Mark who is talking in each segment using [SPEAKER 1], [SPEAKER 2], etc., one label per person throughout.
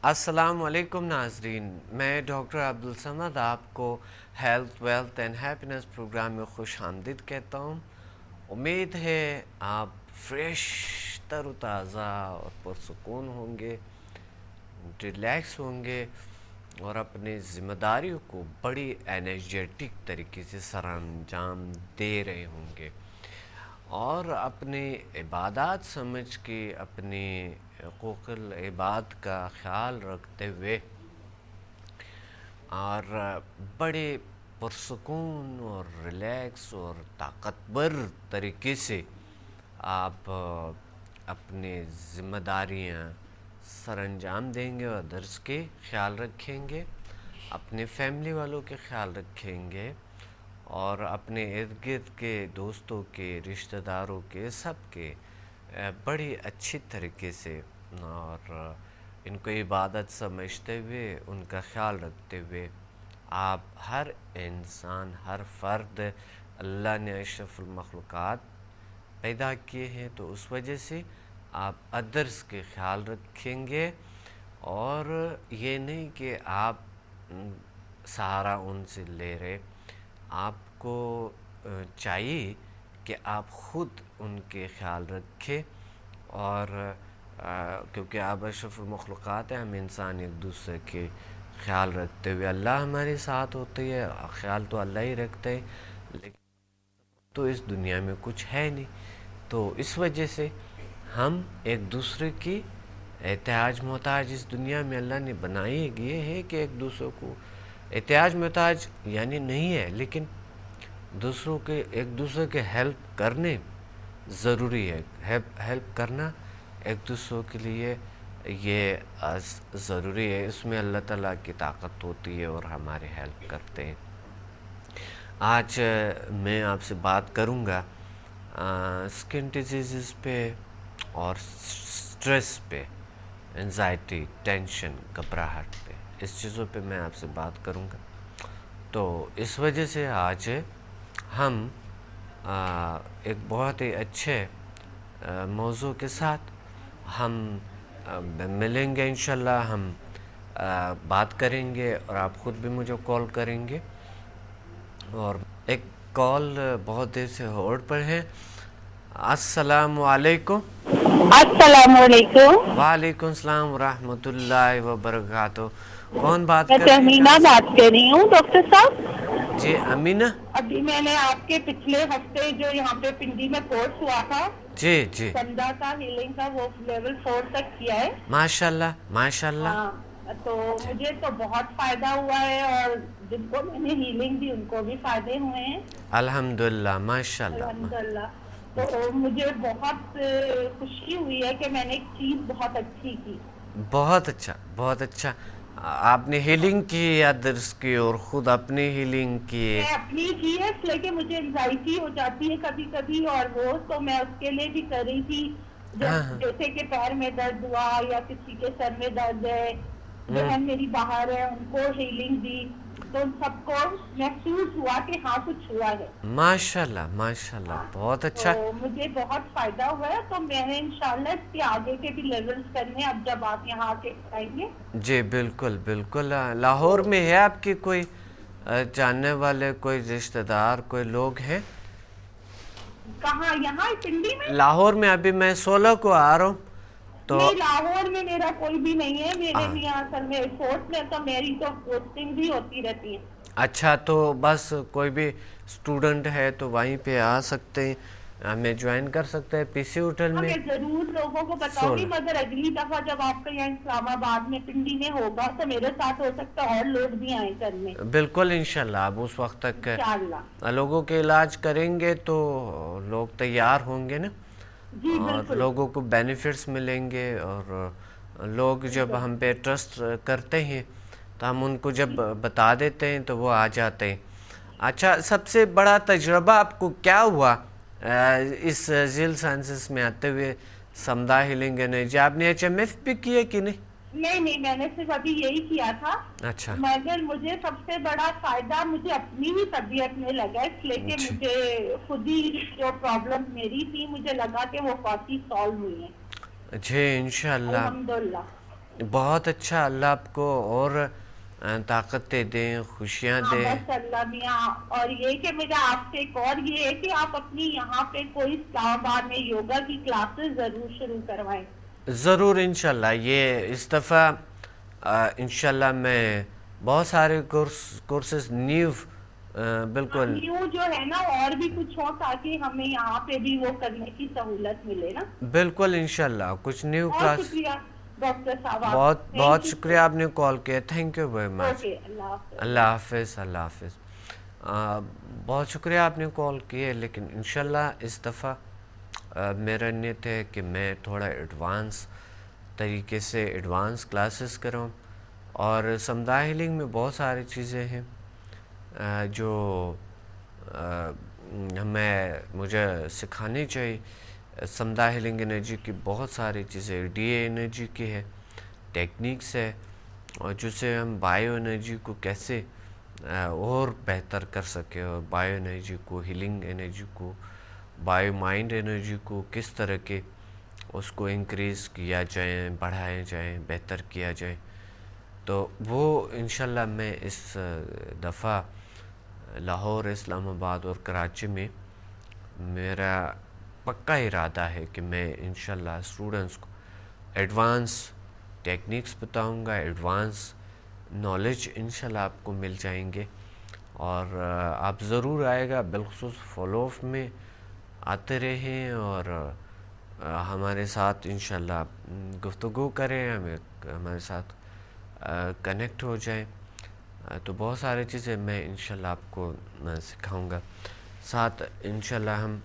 [SPEAKER 1] السلام علیکم ناظرین، میں ڈاکٹر عبدالصمد آپ کو health wealth and happiness programme میں خوش آمدید کہتا ہوں۔ امید ہے آپ فریش تر و تازہ اور پرسکون ہوں گے، ریلیکس ہوں گے اور اپنی ذمہ داریوں کو بڑی انرجیٹک طریقے سے سر انجام دے رہے ہوں گے اور اپنی عبادات سمجھ کے اپنے حقوق العباد کا خیال رکھتے ہوئے اور بڑے پرسکون اور ریلیکس اور طاقتور طریقے سے آپ اپنی ذمہ داریاں سر انجام دیں گے اور درس کے خیال رکھیں گے، اپنے فیملی والوں کے خیال رکھیں گے اور اپنے ارد گرد کے دوستوں کے رشتہ داروں کے سب کے بڑی اچھی طریقے سے اور ان کو عبادت سمجھتے ہوئے ان کا خیال رکھتے ہوئے آپ ہر انسان، ہر فرد، اللہ نے اشرف المخلوقات پیدا کیے ہیں تو اس وجہ سے آپ ادرس کے خیال رکھیں گے اور یہ نہیں کہ آپ سہارا ان سے لے رہے، آپ کو چاہیے کہ آپ خود ان کے خیال رکھیں اور کیونکہ آپ اشرف المخلوقات ہیں، ہم انسان ایک دوسرے کے خیال رکھتے ہوئے اللہ ہمارے ساتھ ہوتی ہے، خیال تو اللہ ہی رکھتے ہیں لیکن تو اس دنیا میں کچھ ہے نہیں، تو اس وجہ سے ہم ایک دوسرے کی احتیاج محتاج اس دنیا میں اللہ نے بنائی یہ ہے کہ ایک دوسرے کو احتیاج محتاج یعنی نہیں ہے، لیکن دوسروں کے ایک دوسرے کے ہیلپ کرنے ضروری ہے، ہیلپ کرنا ایک دوسروں کے لیے یہ ضروری ہے، اس میں اللہ تعالیٰ کی طاقت ہوتی ہے اور ہمارے ہیلپ کرتے ہیں۔ آج میں آپ سے بات کروں گا اسکن ڈیزیزز پہ اور سٹریس پہ، انزائٹی، ٹینشن، گھبراہٹ پہ، اس چیزوں پہ میں آپ سے بات کروں گا۔ تو اس وجہ سے آج ہم ایک بہت ہی اچھے موضوع کے ساتھ ہم ملیں گے انشاءاللہ، ہم بات کریں گے اور آپ خود بھی مجھے کال کریں گے اور ایک کال بہت دیر سے ہولڈ پر ہے۔ السلام علیکم۔
[SPEAKER 2] السلام علیکم۔
[SPEAKER 1] وعلیکم السلام ورحمۃ اللہ وبرکاتہ۔ کون بات
[SPEAKER 2] میں
[SPEAKER 1] کر رہے ہیں
[SPEAKER 2] تہمینہ
[SPEAKER 1] کہاں سے؟
[SPEAKER 2] بات کر رہی ہوں ڈاکٹر صاحب۔
[SPEAKER 1] جی امینہ۔
[SPEAKER 2] ابھی میں نے آپ کے پچھلے ہفتے جو یہاں پہ پنڈی میں کورس ہوا تھا
[SPEAKER 1] جی جی
[SPEAKER 2] سنڈا کا ہیلنگ کا، وہ لیول 4 تک کیا ہے۔
[SPEAKER 1] ماشاء اللہ ماشاء اللہ۔
[SPEAKER 2] ہاں تو
[SPEAKER 1] جی
[SPEAKER 2] مجھے تو بہت فائدہ ہوا ہے اور جن کو میں نے ہیلنگ دی ان کو بھی فائدے ہوئے ہیں
[SPEAKER 1] الحمدللہ ماشاء اللہ۔
[SPEAKER 2] الحمدللہ۔ تو مجھے بہت خوشی ہوئی ہے کہ میں نے ایک چیز بہت اچھی کی۔
[SPEAKER 1] بہت اچھا بہت اچھا، آپ نے ہیلنگ کی یا درس کی اور خود اپنی ہیلنگ کی؟
[SPEAKER 2] میں اپنی کی ہے اس لیے کہ مجھے انزائٹی ہو جاتی ہے کبھی کبھی اور وہ تو میں اس کے لیے بھی کر رہی تھی،
[SPEAKER 1] ہاں ہاں
[SPEAKER 2] جیسے کہ پیر میں درد ہوا یا کسی کے سر میں درد ہے، بہن میری باہر ہے ان کو ہیلنگ دی تو ان سب کو محسوس ہوا کہ ہاں کچھ ہوا ہے۔
[SPEAKER 1] ماشاء اللہ ماشاء اللہ بہت اچھا۔
[SPEAKER 2] تو مجھے بہت فائدہ ہوا ہے، تو میں نے انشاءاللہ اس کے آگے کے بھی لیولز کرنے اب جب آپ یہاں آ کے آئیں گے۔
[SPEAKER 1] جی بالکل بالکل۔ لاہور میں ہے آپ کی کوئی جاننے والے، کوئی رشتہ دار، کوئی لوگ ہیں؟
[SPEAKER 2] کہاں؟ یہاں پنڈی میں؟
[SPEAKER 1] لاہور میں ابھی میں 16 کو آ رہا ہوں تو
[SPEAKER 2] نہیں لاہور میں میرا کوئی بھی نہیں ہے، میرے بھی اصل میں فورٹ میں تو میری تو پوسٹنگ بھی ہوتی رہتی ہے۔
[SPEAKER 1] اچھا تو بس کوئی بھی اسٹوڈنٹ ہے تو وہیں پہ آ سکتے ہیں، ہمیں جوائن کر سکتے ہیں پی سی ہوٹل
[SPEAKER 2] ہاں
[SPEAKER 1] میں
[SPEAKER 2] میں ضرور لوگوں کو بتاؤں گی،
[SPEAKER 1] 16۔
[SPEAKER 2] مگر اگلی دفعہ جب آپ کا یہاں اسلام آباد میں پنڈی میں ہوگا تو میرے ساتھ ہو سکتا ہے اور لوگ بھی آئیں کرنے
[SPEAKER 1] بالکل انشاءاللہ، اب اس وقت تک
[SPEAKER 2] انشاءاللہ۔
[SPEAKER 1] لوگوں کے علاج کریں گے تو لوگ تیار ہوں گے نا
[SPEAKER 2] جی
[SPEAKER 1] اور
[SPEAKER 2] بالکل
[SPEAKER 1] لوگوں کو بینیفٹس ملیں گے اور لوگ جب ہم پہ ٹرسٹ کرتے ہیں تو ہم ان کو جب بتا دیتے ہیں تو وہ آ جاتے ہیں۔ اچھا سب سے بڑا تجربہ آپ کو کیا ہوا اس ذیل سائنسز میں آتے ہوئے، سمدہ ہیلنگ انرجی؟ آپ نے ایچ ایم ایف بھی کیے کہ نہیں؟
[SPEAKER 2] نہیں میں نے صرف ابھی یہی کیا تھا،
[SPEAKER 1] اچھا
[SPEAKER 2] مگر مجھے سب سے بڑا فائدہ مجھے اپنی ہی طبیعت میں لگا، اس لیے کہ
[SPEAKER 1] جی
[SPEAKER 2] مجھے خود ہی جو پرابلم میری تھی مجھے لگا کہ وہ کافی سالو ہوئی ہیں
[SPEAKER 1] جی انشاءاللہ۔
[SPEAKER 2] الحمدللہ۔
[SPEAKER 1] بہت اچھا، اللہ آپ کو اور طاقتیں دیں، خوشیاں
[SPEAKER 2] ہاں
[SPEAKER 1] دیں.
[SPEAKER 2] بس اللہ میاں. اور یہ کہ میرا آپ سے ایک اور یہ ہے کہ آپ اپنی یہاں پہ کوئی اسلام آباد میں یوگا کی کلاسز ضرور شروع کروائیں.
[SPEAKER 1] ضرور انشاءاللہ. یہ اس دفعہ انشاءاللہ میں بہت سارے کورسز نیو بالکل
[SPEAKER 2] نیو جو ہے نا اور بھی کچھ ہو تاکہ ہمیں یہاں پہ بھی وہ کرنے کی سہولت ملے نا.
[SPEAKER 1] بالکل انشاءاللہ کچھ نیو
[SPEAKER 2] بہت
[SPEAKER 1] کلاس.
[SPEAKER 2] شکریہ ڈاکٹر صاحب. آپ
[SPEAKER 1] بہت بہت
[SPEAKER 2] تھینک یو
[SPEAKER 1] شکریہ آپ نے کال کیا. Thank you very much.
[SPEAKER 2] Okay اللہ حافظ.
[SPEAKER 1] اللہ حافظ. اللہ حافظ. بہت شکریہ آپ نے کال کیے، لیکن انشاءاللہ اس دفعہ میرا نیت ہے کہ میں تھوڑا ایڈوانس طریقے سے ایڈوانس کلاسز کروں. اور سمدھا ہیلنگ میں بہت ساری چیزیں ہیں جو مجھے سکھانی چاہیے. سمدھا ہیلنگ انرجی کی بہت ساری چیزیں، ڈی اے انرجی کی ہے، ٹیکنیکس ہے، اور جسے ہم بائیو انرجی کو کیسے اور بہتر کر سکے، اور بائیو انرجی کو، ہیلنگ انرجی کو، بائیو مائنڈ انرجی کو کس طرح کے اس کو انکریز کیا جائیں، بڑھائے جائیں، بہتر کیا جائے. تو وہ انشاءاللہ میں اس دفعہ لاہور، اسلام آباد اور کراچی میں میرا پکا ارادہ ہے کہ میں انشاءاللہ اسٹوڈنٹس کو ایڈوانس ٹیکنیکس بتاؤں گا، ایڈوانس نالج انشاءاللہ آپ کو مل جائیں گے. اور آپ ضرور آئے گا، بالخصوص فالو اپ میں آتے رہیں اور ہمارے ساتھ انشاءاللہ گفتگو کریں، ہمارے ساتھ کنیکٹ ہو جائیں. تو بہت ساری چیزیں میں انشاءاللہ آپ کو سکھاؤں گا. ساتھ انشاءاللہ ہم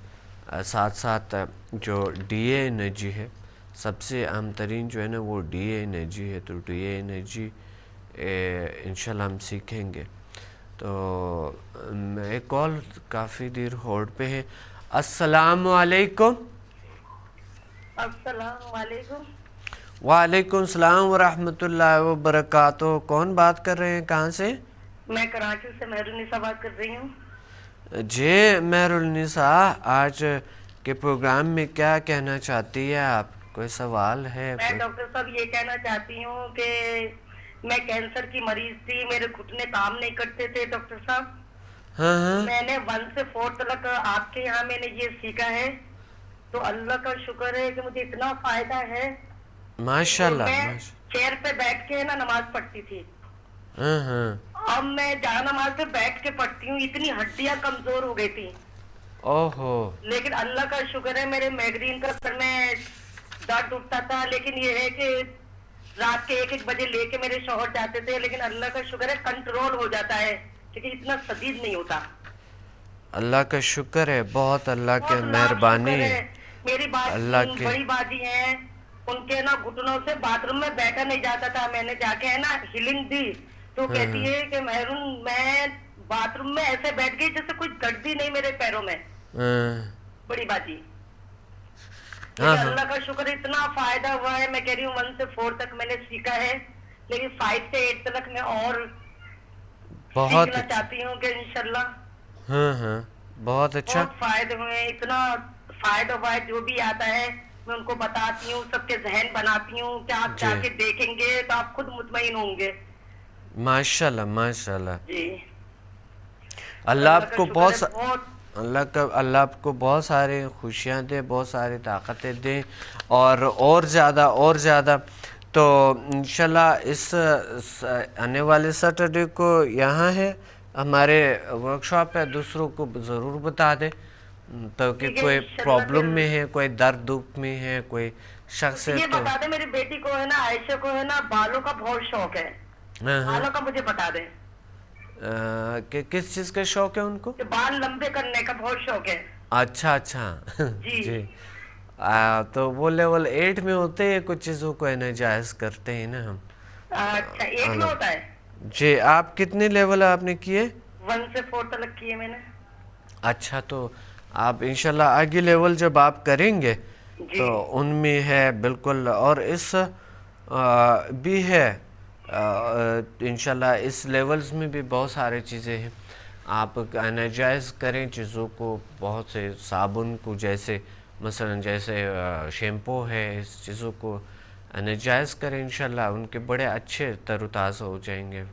[SPEAKER 1] ساتھ جو ڈی اے انرجی ہے، سب سے عام ترین جو ہے نا وہ ڈی اے انرجی ہے. تو ڈی اے انرجی انشاءاللہ ہم سیکھیں گے. تو ایک کال کافی دیر ہولڈ پہ ہے. السلام علیکم.
[SPEAKER 2] السلام علیکم.
[SPEAKER 1] وعلیکم السلام ورحمۃ اللہ وبرکاتہ. کون بات کر رہے ہیں، کہاں سے؟
[SPEAKER 2] میں کراچی سے مہر النساء بات کر رہی ہوں.
[SPEAKER 1] جی مہر النساء، آج کے پروگرام میں کیا کہنا چاہتی ہے آپ؟ کوئی سوال ہے؟
[SPEAKER 2] میں ڈاکٹر صاحب یہ کہنا چاہتی ہوں کہ میں کینسر کی مریض تھی، میرے گھٹنے کام نہیں کرتے تھے ڈاکٹر صاحب.
[SPEAKER 1] ہاں
[SPEAKER 2] میں نے 1 سے 4 تک آپ کے یہاں میں نے یہ سیکھا ہے، تو اللہ کا شکر ہے کہ مجھے اتنا فائدہ ہے.
[SPEAKER 1] ماشاءاللہ.
[SPEAKER 2] میں چیئر پہ بیٹھ کے نا نماز پڑھتی تھی،
[SPEAKER 1] ہاں.
[SPEAKER 2] اب میں جہاں نماز پہ بیٹھ کے پڑھتی ہوں اتنی ہڈیاں کمزور ہو گئی تھی.
[SPEAKER 1] اوہو.
[SPEAKER 2] لیکن اللہ کا شکر ہے میرے میگرین کا سر میں درد اٹھتا تھا، لیکن یہ ہے کہ رات کے 1 بجے لے کے میرے شوہر جاتے تھے، لیکن اللہ کا شکر ہے کنٹرول ہو جاتا ہے، لیکن اتنا شدید نہیں ہوتا.
[SPEAKER 1] اللہ کا شکر ہے، بہت اللہ کے مہربانی ہے.
[SPEAKER 2] میری بڑی باجی ہیں، ان کے نا گھٹنوں سے باتھ روم میں بیٹھا نہیں جاتا تھا. میں نے جا کے ہے نا ہیلنگ دی تو کہتی ہے کہ محروم میں باتھ روم میں ایسے بیٹھ گئی جیسے کوئی گردی نہیں میرے پیروں میں. بڑی باجی. اللہ کا شکر اتنا فائدہ ہوا ہے. میں کہہ رہی ہوں 1 سے 4 تک میں نے سیکھا ہے، لیکن 5 سے 8 تک میں اور سیکھنا چاہتی ہوں کہ انشاءاللہ.
[SPEAKER 1] بہت اچھا.
[SPEAKER 2] بہت فائدے ہوئے، اتنا فائدہ ہوا ہے. جو بھی آتا ہے میں ان کو بتاتی ہوں، سب کے ذہن بناتی ہوں کہ آپ جا کے دیکھیں گے تو آپ خود مطمئن ہوں گے.
[SPEAKER 1] ماشاءاللہ ماشاءاللہ.
[SPEAKER 2] جی
[SPEAKER 1] اللہ آپ کو اللہ آپ کو بہت سارے خوشیاں دے، بہت ساری طاقتیں دیں، اور زیادہ. تو انشاءاللہ اس آنے والے سیٹرڈے کو یہاں ہے ہمارے ورکشاپ ہے. دوسروں کو ضرور بتا دیں تو کہ کوئی پرابلم میں ہے، کوئی درد دکھ میں ہے، کوئی شخص ہے.
[SPEAKER 2] یہ بتا دیں میری بیٹی کو ہے نا، عائشہ کو ہے نا بالوں کا بہت شوق ہے. بالوں کا مجھے بتا دیں
[SPEAKER 1] کہ کس چیز کا شوق ہے ان کو؟
[SPEAKER 2] بال لمبے کرنے کا بہت شوق ہے.
[SPEAKER 1] اچھا. جی. تو وہ لیول 8 میں ہوتے ہیں، کچھ چیزوں کو انرجائز کرتے ہیں نا ہم.
[SPEAKER 2] اچھا 8 میں ہوتا ہے.
[SPEAKER 1] جی. آپ کتنے لیول آپ نے کیے؟
[SPEAKER 2] 1 سے 4 تک کیے میں نے.
[SPEAKER 1] اچھا. تو آپ انشاءاللہ آگے لیول جب آپ کریں گے تو ان میں ہے بالکل. اور اس بھی ہے انشاءاللہ اس لیولز میں بھی بہت سارے چیزیں ہیں. آپ انرجائز کریں چیزوں کو، بہت سے صابن کو، جیسے مثلا جیسے شیمپو ہے، اس چیزوں کو انرجائز کریں انشاءاللہ، ان کے بڑے اچھے تر و تازہ ہو جائیں گے.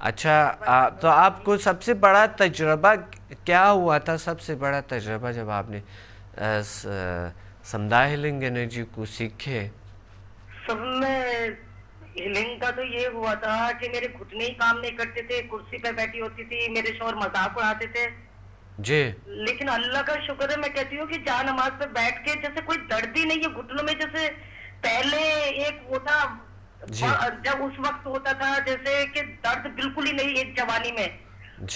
[SPEAKER 1] اچھا تو آپ کو سب سے بڑا تجربہ کیا ہوا تھا؟ سب سے بڑا تجربہ جب آپ نے سمدھا ہیلنگ انرجی کو سیکھے؟
[SPEAKER 2] سب میں ہیلنگ کا تو یہ ہوا تھا کہ میرے گھٹنے ہی کام نہیں کرتے تھے، کرسی پہ بیٹھی ہوتی تھی، میرے شوہر مذاق اڑاتے تھے.
[SPEAKER 1] جی.
[SPEAKER 2] لیکن اللہ کا شکر ہے، میں کہتی ہوں کہ جا نماز پہ بیٹھ کے جیسے کوئی درد ہی نہیں ہے گھٹنوں میں. جیسے پہلے ایک وہ تھا جب اس وقت ہوتا تھا جیسے کہ درد بالکل ہی نہیں ایک جوانی میں.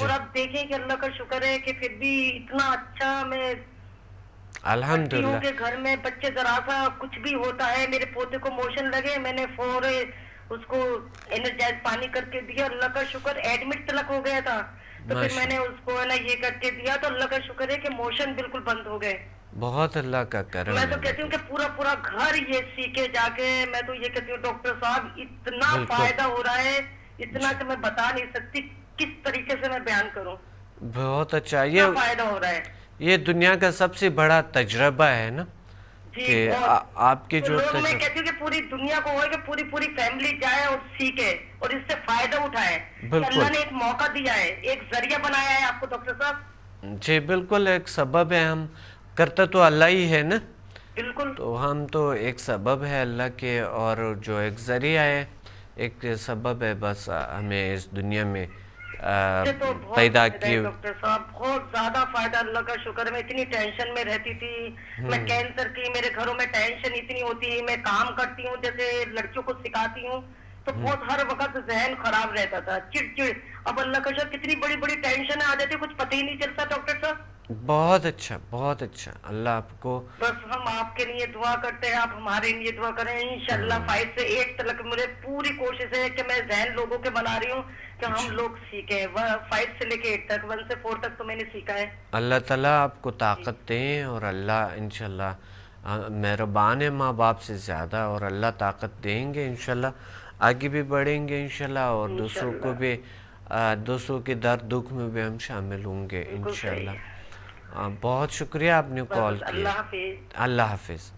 [SPEAKER 2] اور اب دیکھیں کہ اللہ کا شکر ہے کہ پھر بھی اتنا اچھا میں کرتی ہوں کہ گھر میں بچے ذرا سا کچھ بھی ہوتا ہے، میرے پوتے کو موشن لگے، میں نے فوراً اس کو انرجائز پانی کر کے دیا. اللہ کا شکر ایڈمٹ تلک ہو گیا تھا، تو پھر میں نے اس کو ہے نا یہ کر کے دیا، تو اللہ کا شکر ہے کہ موشن بالکل بند ہو گئے.
[SPEAKER 1] بہت اللہ کا کرم.
[SPEAKER 2] میں تو کہتی ہوں کہ پورا گھر یہ سیکھے جا کے. میں تو یہ کہتی ہوں ڈاکٹر صاحب اتنا فائدہ ہو رہا ہے، اتنا کہ میں بتا نہیں سکتی کس طریقے سے میں بیان کروں.
[SPEAKER 1] بہت اچھا. یہ
[SPEAKER 2] فائدہ ہو رہا ہے،
[SPEAKER 1] یہ دنیا کا سب سے بڑا تجربہ ہے نا کہ آپ کے جو
[SPEAKER 2] میں کہتی ہوں کہ پوری دنیا کو ہوئے کہ پوری فیملی جائے اور سیکھے اور اس سے فائدہ اٹھائے. اللہ نے ایک موقع دیا ہے، ایک ذریعہ بنایا ہے آپ کو ڈاکٹر صاحب.
[SPEAKER 1] جی بالکل، ایک سبب ہے. ہم کرتا تو اللہ ہی ہے نا،
[SPEAKER 2] بالکل.
[SPEAKER 1] تو ہم تو ایک سبب ہے اللہ کے، اور جو ایک ذریعہ ہے، ایک سبب ہے. بس ہمیں اس دنیا میں پیدا کی.
[SPEAKER 2] ڈاکٹر صاحب بہت زیادہ فائدہ، اللہ کا شکر. میں اتنی ٹینشن میں رہتی تھی، میں کینسر کی، میرے گھروں میں ٹینشن اتنی ہوتی ہے. میں کام کرتی ہوں جیسے لڑکیوں کو سکھاتی ہوں، تو بہت ہر وقت ذہن خراب رہتا تھا، چڑ. اب اللہ کا شکر کتنی بڑی بڑی ٹینشن آ جاتی، کچھ پتہ ہی نہیں چلتا ڈاکٹر صاحب.
[SPEAKER 1] بہت اچھا، بہت اچھا. اللہ آپ کو.
[SPEAKER 2] بس ہم آپ کے لیے دعا کرتے ہیں، آپ ہمارے لیے دعا کریں. انشاءاللہ 5 سے 8 تک میرے پوری کوشش ہے کہ میں ذہن لوگوں کے بنا رہی ہوں کہ ہم لوگ سیکھیں. 5 سے لے کے 8 تک، 1 سے 4 تک تو میں نے سیکھا ہے.
[SPEAKER 1] اللہ تعالیٰ آپ کو طاقت دیں، اور اللہ انشاءاللہ مہربان ہے ماں باپ سے زیادہ، اور اللہ طاقت دیں گے انشاءاللہ. آگے بھی بڑھیں گے انشاءاللہ، اور دوسروں کو بھی، دوسروں کے درد دکھ میں بھی ہم شامل ہوں گے انشاءاللہ. بہت شکریہ آپ نے کال کیا.
[SPEAKER 2] اللہ حافظ.
[SPEAKER 1] اللہ حافظ.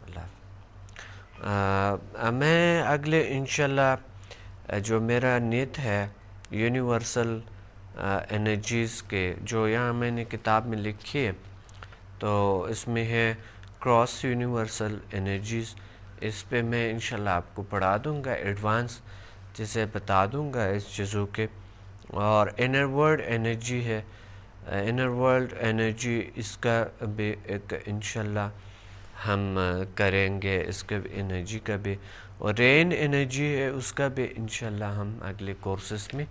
[SPEAKER 1] میں اگلے انشاءاللہ جو میرا نیت ہے یونیورسل انرجیز کے، جو یہاں میں نے کتاب میں لکھی ہے، تو اس میں ہے کراس یونیورسل انرجیز. اس پہ میں انشاءاللہ آپ کو پڑھا دوں گا ایڈوانس، جسے بتا دوں گا اس چیزوں کے. اور انر ورلڈ انرجی ہے، انر ورلڈ انرجی، اس کا بھی ایک انشاءاللہ ہم کریں گے، اس کے انرجی کا بھی. اور رین انرجی ہے، اس کا بھی انشاءاللہ ہم اگلے کورسز میں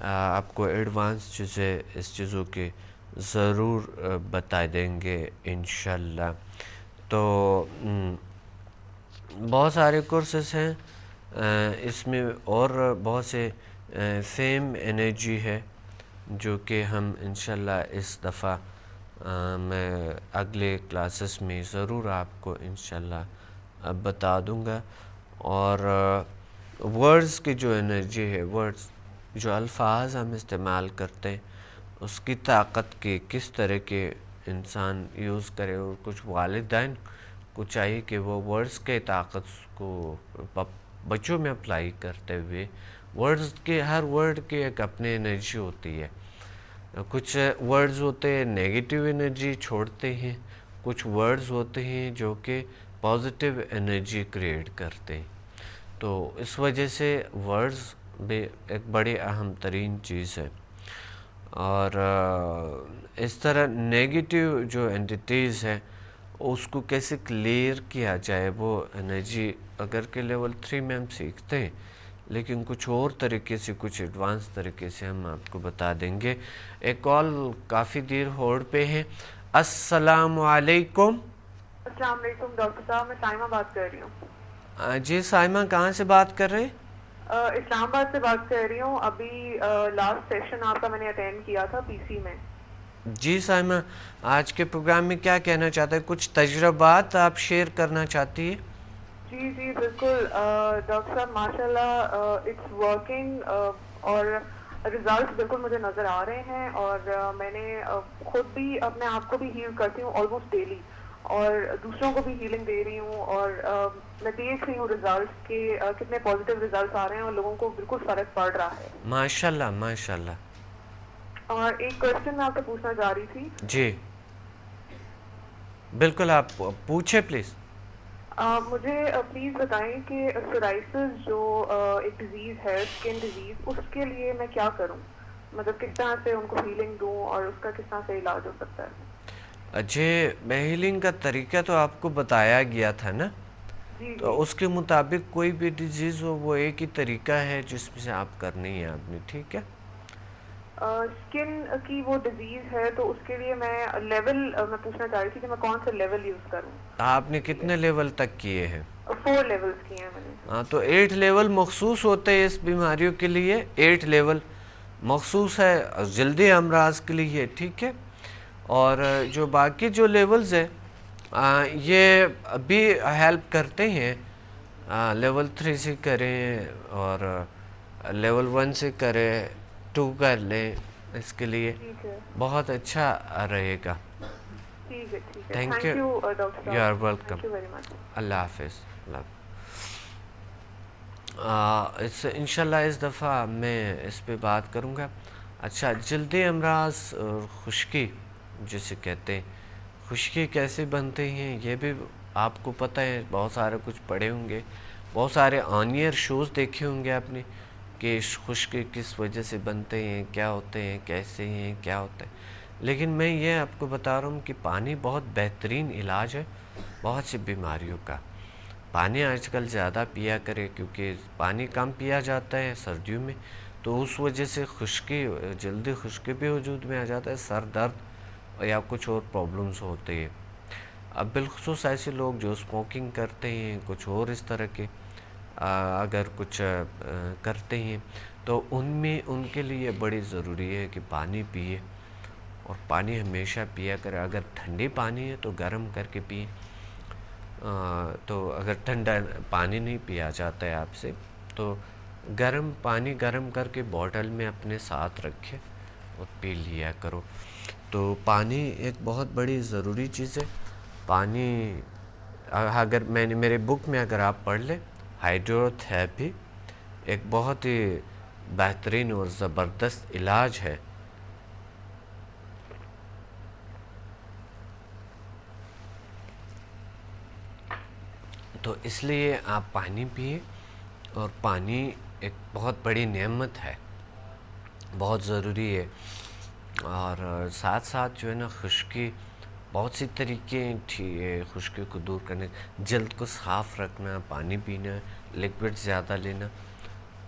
[SPEAKER 1] آپ کو ایڈوانس چیزیں اس چیزوں کے ضرور بتا دیں گے انشاءاللہ. تو بہت سارے کورسز ہیں اس میں، اور بہت سے سیم انرجی ہے جو کہ ہم انشاءاللہ اس دفعہ میں اگلے کلاسز میں ضرور آپ کو انشاءاللہ بتا دوں گا. اور ورڈز کی جو انرجی ہے، ورڈز جو الفاظ ہم استعمال کرتے ہیں، اس کی طاقت کی کس طرح کے انسان یوز کرے. اور کچھ والدین کو چاہیے کہ وہ ورڈز کے طاقت کو بچوں میں اپلائی کرتے ہوئے، ورڈز کے ہر ورڈ کی ایک اپنی انرجی ہوتی ہے. کچھ ورڈز ہوتے ہیں نیگیٹیو انرجی چھوڑتے ہیں، کچھ ورڈز ہوتے ہیں جو کہ پازیٹیو انرجی کریٹ کرتے ہیں. تو اس وجہ سے ورڈز بھی ایک بڑی اہم ترین چیز ہے. اور اس طرح نیگیٹیو جو اینٹیٹیز ہیں اس کو کیسے کلیئر کیا جائے، وہ انرجی اگر کہ لیول 3 میں ہم سیکھتے ہیں، لیکن کچھ اور طریقے سے، کچھ ایڈوانس طریقے سے ہم آپ کو بتا دیں گے. ایک کال کافی دیر ہولڈ پہ ہے. السلام علیکم.
[SPEAKER 3] السلام علیکم ڈاکٹر صاحب، میں سائمہ بات کر رہی ہوں.
[SPEAKER 1] جی سائمہ، کہاں سے بات کر رہے ہیں؟
[SPEAKER 3] اسلام آباد سے بات کر رہی ہوں. ابھی لاسٹ سیشن آپ کا میں نے اٹینڈ کیا تھا پی سی میں.
[SPEAKER 1] جی سائمہ، آج کے پروگرام میں کیا کہنا چاہتے ہیں؟ کچھ تجربات آپ شیئر کرنا چاہتی ہیں؟
[SPEAKER 3] جی بالکل ڈاکٹر صاحب، ماشاء اللہ اٹس ورکنگ، اور ریزلٹس بالکل مجھے نظر آ رہے ہیں. اور میں نے خود بھی اپنے آپ کو بھی ہیل کرتی ہوں آلموسٹ ڈیلی. اور دوسروں کو بھی ہیلنگ دے رہی ہوں, اور میں دیکھ رہی ہوں ریزلٹس کہ کتنے پازیٹیو ریزلٹس آ رہے ہیں اور لوگوں کو بالکل فرق پڑ رہا ہے.
[SPEAKER 1] ماشاء اللہ ماشاء اللہ.
[SPEAKER 3] اور ایک کوشچن میں آپ سے پوچھنا چاہ رہی تھی.
[SPEAKER 1] جی بالکل آپ پوچھے پلیز.
[SPEAKER 3] مجھے پلیز بتائیں کہ سورائسس جو ایک ڈیزیز ہے, اسکن ڈیزیز, اس کے لیے میں کیا کروں, مطلب کس طرح سے ان کو ہیلنگ دوں اور اس کا کس طرح سے علاج ہو سکتا ہے؟
[SPEAKER 1] اچھے ہیلنگ کا طریقہ تو آپ کو بتایا گیا تھا نا, تو اس کے مطابق کوئی بھی ڈیزیز ہو وہ ایک ہی طریقہ ہے جس میں سے آپ کرنی ہے آپ نے, ٹھیک ہے.
[SPEAKER 3] اسکن کی وہ ڈیزیز ہے تو اس کے لیے میں لیول میں پوچھنا چاہ رہی تھی کہ میں کون سا لیول یوز کروں.
[SPEAKER 1] آپ نے کتنے لیول تک کیے ہیں؟
[SPEAKER 3] 4 لیولز کیے ہیں میں نے.
[SPEAKER 1] ہاں تو 8 لیول مخصوص ہوتے ہیں اس بیماریوں کے لیے, 8 لیول مخصوص ہے جلدی امراض کے لیے, ٹھیک ہے. اور جو باقی جو لیولز ہیں یہ بھی ہیلپ کرتے ہیں, لیول 3 سے کریں اور لیول 1 سے کریں, 2 کر لیں, اس کے لیے بہت اچھا رہے گا. Thank you, you are welcome. اللہ حافظ. انشاءاللہ اس دفعہ میں اس پہ بات کروں گا. اچھا, جلدی امراض اور خشکی جسے کہتے ہیں, خشکی کیسے بنتے ہیں یہ بھی آپ کو پتہ ہے, بہت سارے کچھ پڑھے ہوں گے, بہت سارے آن ایئر شوز دیکھے ہوں گے آپ نے کہ خشکی کس وجہ سے بنتے ہیں, کیا ہوتے ہیں, کیسے ہیں, کیا ہوتا ہے. لیکن میں یہ آپ کو بتا رہا ہوں کہ پانی بہت بہترین علاج ہے بہت سی بیماریوں کا. پانی آج کل زیادہ پیا کرے کیونکہ پانی کم پیا جاتا ہے سردیوں میں, تو اس وجہ سے خشکی, جلدی خشکی بھی وجود میں آ جاتا ہے, سر درد یا کچھ اور پرابلمز ہوتے ہیں. اب بالخصوص ایسے لوگ جو اسموکنگ کرتے ہیں, کچھ اور اس طرح کے اگر کچھ کرتے ہیں تو ان کے لیے بڑی ضروری ہے کہ پانی پیے, اور پانی ہمیشہ پیا کرے. اگر ٹھنڈی پانی ہے تو گرم کر کے پئیں, تو اگر ٹھنڈا پانی نہیں پیا جاتا ہے آپ سے تو گرم پانی گرم کر کے بوٹل میں اپنے ساتھ رکھے اور پی لیا کرو. تو پانی ایک بہت بڑی ضروری چیز ہے. پانی اگر میں نے میرے بک میں اگر آپ پڑھ لیں, ہائیڈرو تھراپی ایک بہت ہی بہترین اور زبردست علاج ہے. تو اس لیے آپ پانی پئیں, اور پانی ایک بہت بڑی نعمت ہے, بہت ضروری ہے. اور ساتھ ساتھ جو ہے نا خشکی, بہت سی طریقے ہیں خشکی کو دور کرنے, جلد کو صاف رکھنا, پانی پینا, لیکوڈ زیادہ لینا,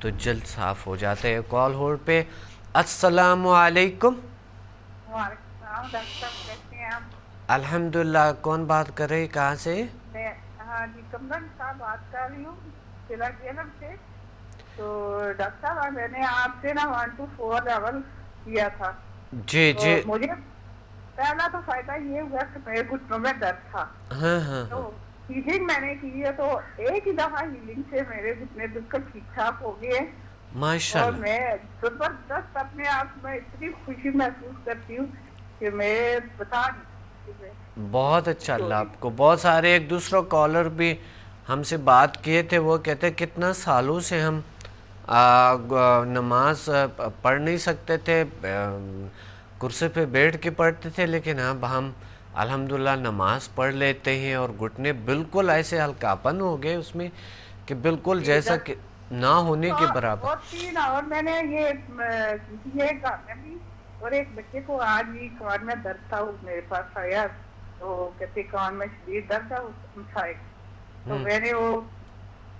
[SPEAKER 1] تو جلد صاف ہو جاتا ہے. کال ہولڈ پہ. السلام علیکم.
[SPEAKER 4] وعلیکم السلام. ڈاکٹر صاحب کیسے ہیں آپ؟
[SPEAKER 1] الحمدللہ. کون بات کر رہے, کہاں سے؟
[SPEAKER 4] ہاں جی, کمرن صاحب بات کر رہی ہوں ضلع جہلم سے. تو ڈاکٹر صاحب میں نے آپ سے نا 1 to 4 لیول کیا تھا.
[SPEAKER 1] جی جی.
[SPEAKER 4] مجھے پہلا تو فائدہ یہ ہوا کہ میرے گھٹنوں میں درد تھا.
[SPEAKER 1] ہاں ہاں.
[SPEAKER 4] تو ہیلنگ میں نے کی ہے تو ایک ہی دفعہ ہیلنگ سے میرے گھٹنے بالکل ٹھیک ٹھاک ہو گئے.
[SPEAKER 1] ماشاءاللہ.
[SPEAKER 4] اور میں زبردست اپنے آپ میں اتنی خوشی محسوس کرتی ہوں کہ میں بتا نہیں.
[SPEAKER 1] بہت اچھا. اللہ آپ کو. بہت سارے ایک دوسرے کالر بھی ہم سے بات کیے تھے, وہ کہتے کتنا سالوں سے ہم نماز پڑھ نہیں سکتے تھے, کرسی پہ بیٹھ کے پڑھتے تھے, لیکن اب ہم الحمدللہ نماز پڑھ لیتے ہیں اور گھٹنے بالکل ایسے ہلکاپن ہو گئے اس میں کہ بالکل جیسا کہ نہ ہونے کے برابر.
[SPEAKER 4] اور میں نے یہ گھر میں بھی, اور ایک بچے کو آج بھی کان میں درد تھا, میرے پاس آیا تو کہتے کان میں شدید درد تھا, تو میں نے وہ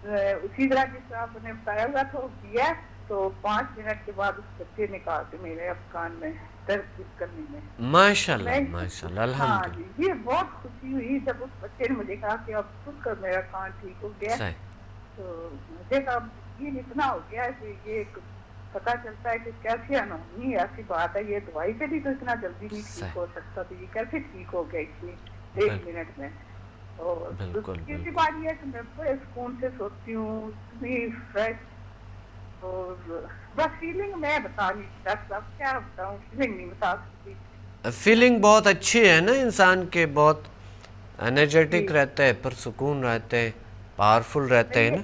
[SPEAKER 4] اسی طرح جس طرح آپ نے بتایا ہوا تو کیا, تو 5 منٹ کے بعد اس بچے نکال کے میرے اب کان میں درد کرنے میں.
[SPEAKER 1] ماشاءاللہ ماشاءاللہ. الحمدللہ.
[SPEAKER 4] ہاں جی, یہ بہت خوشی ہوئی جب اس بچے نے مجھے کہا کہ اب خود کر میرا کان ٹھیک ہو گیا. تو مجھے کہا یہ اتنا ہو گیا کہ یہ پتا چلتا ہے کہ کیسی انہونی ایسی بات ہے, یہ دوائی سے بھی تو اتنا جلدی نہیں ٹھیک ہو سکتا, تو یہ کیسے ٹھیک ہو گیا اتنی 1 منٹ میں. اور دوسری بات یہ ہے کہ میں بڑے سکون سے سوچتی ہوں, اتنی فریش. اور بس فیلنگ میں بتا نہیں, ڈاکٹر صاحب کیا بتاؤں, فیلنگ نہیں بتا سکتی.
[SPEAKER 1] فیلنگ بہت اچھی ہے نا انسان کے, بہت انرجیٹک رہتا ہے، پرسکون رہتا ہے، پاورفل رہتا ہے نا.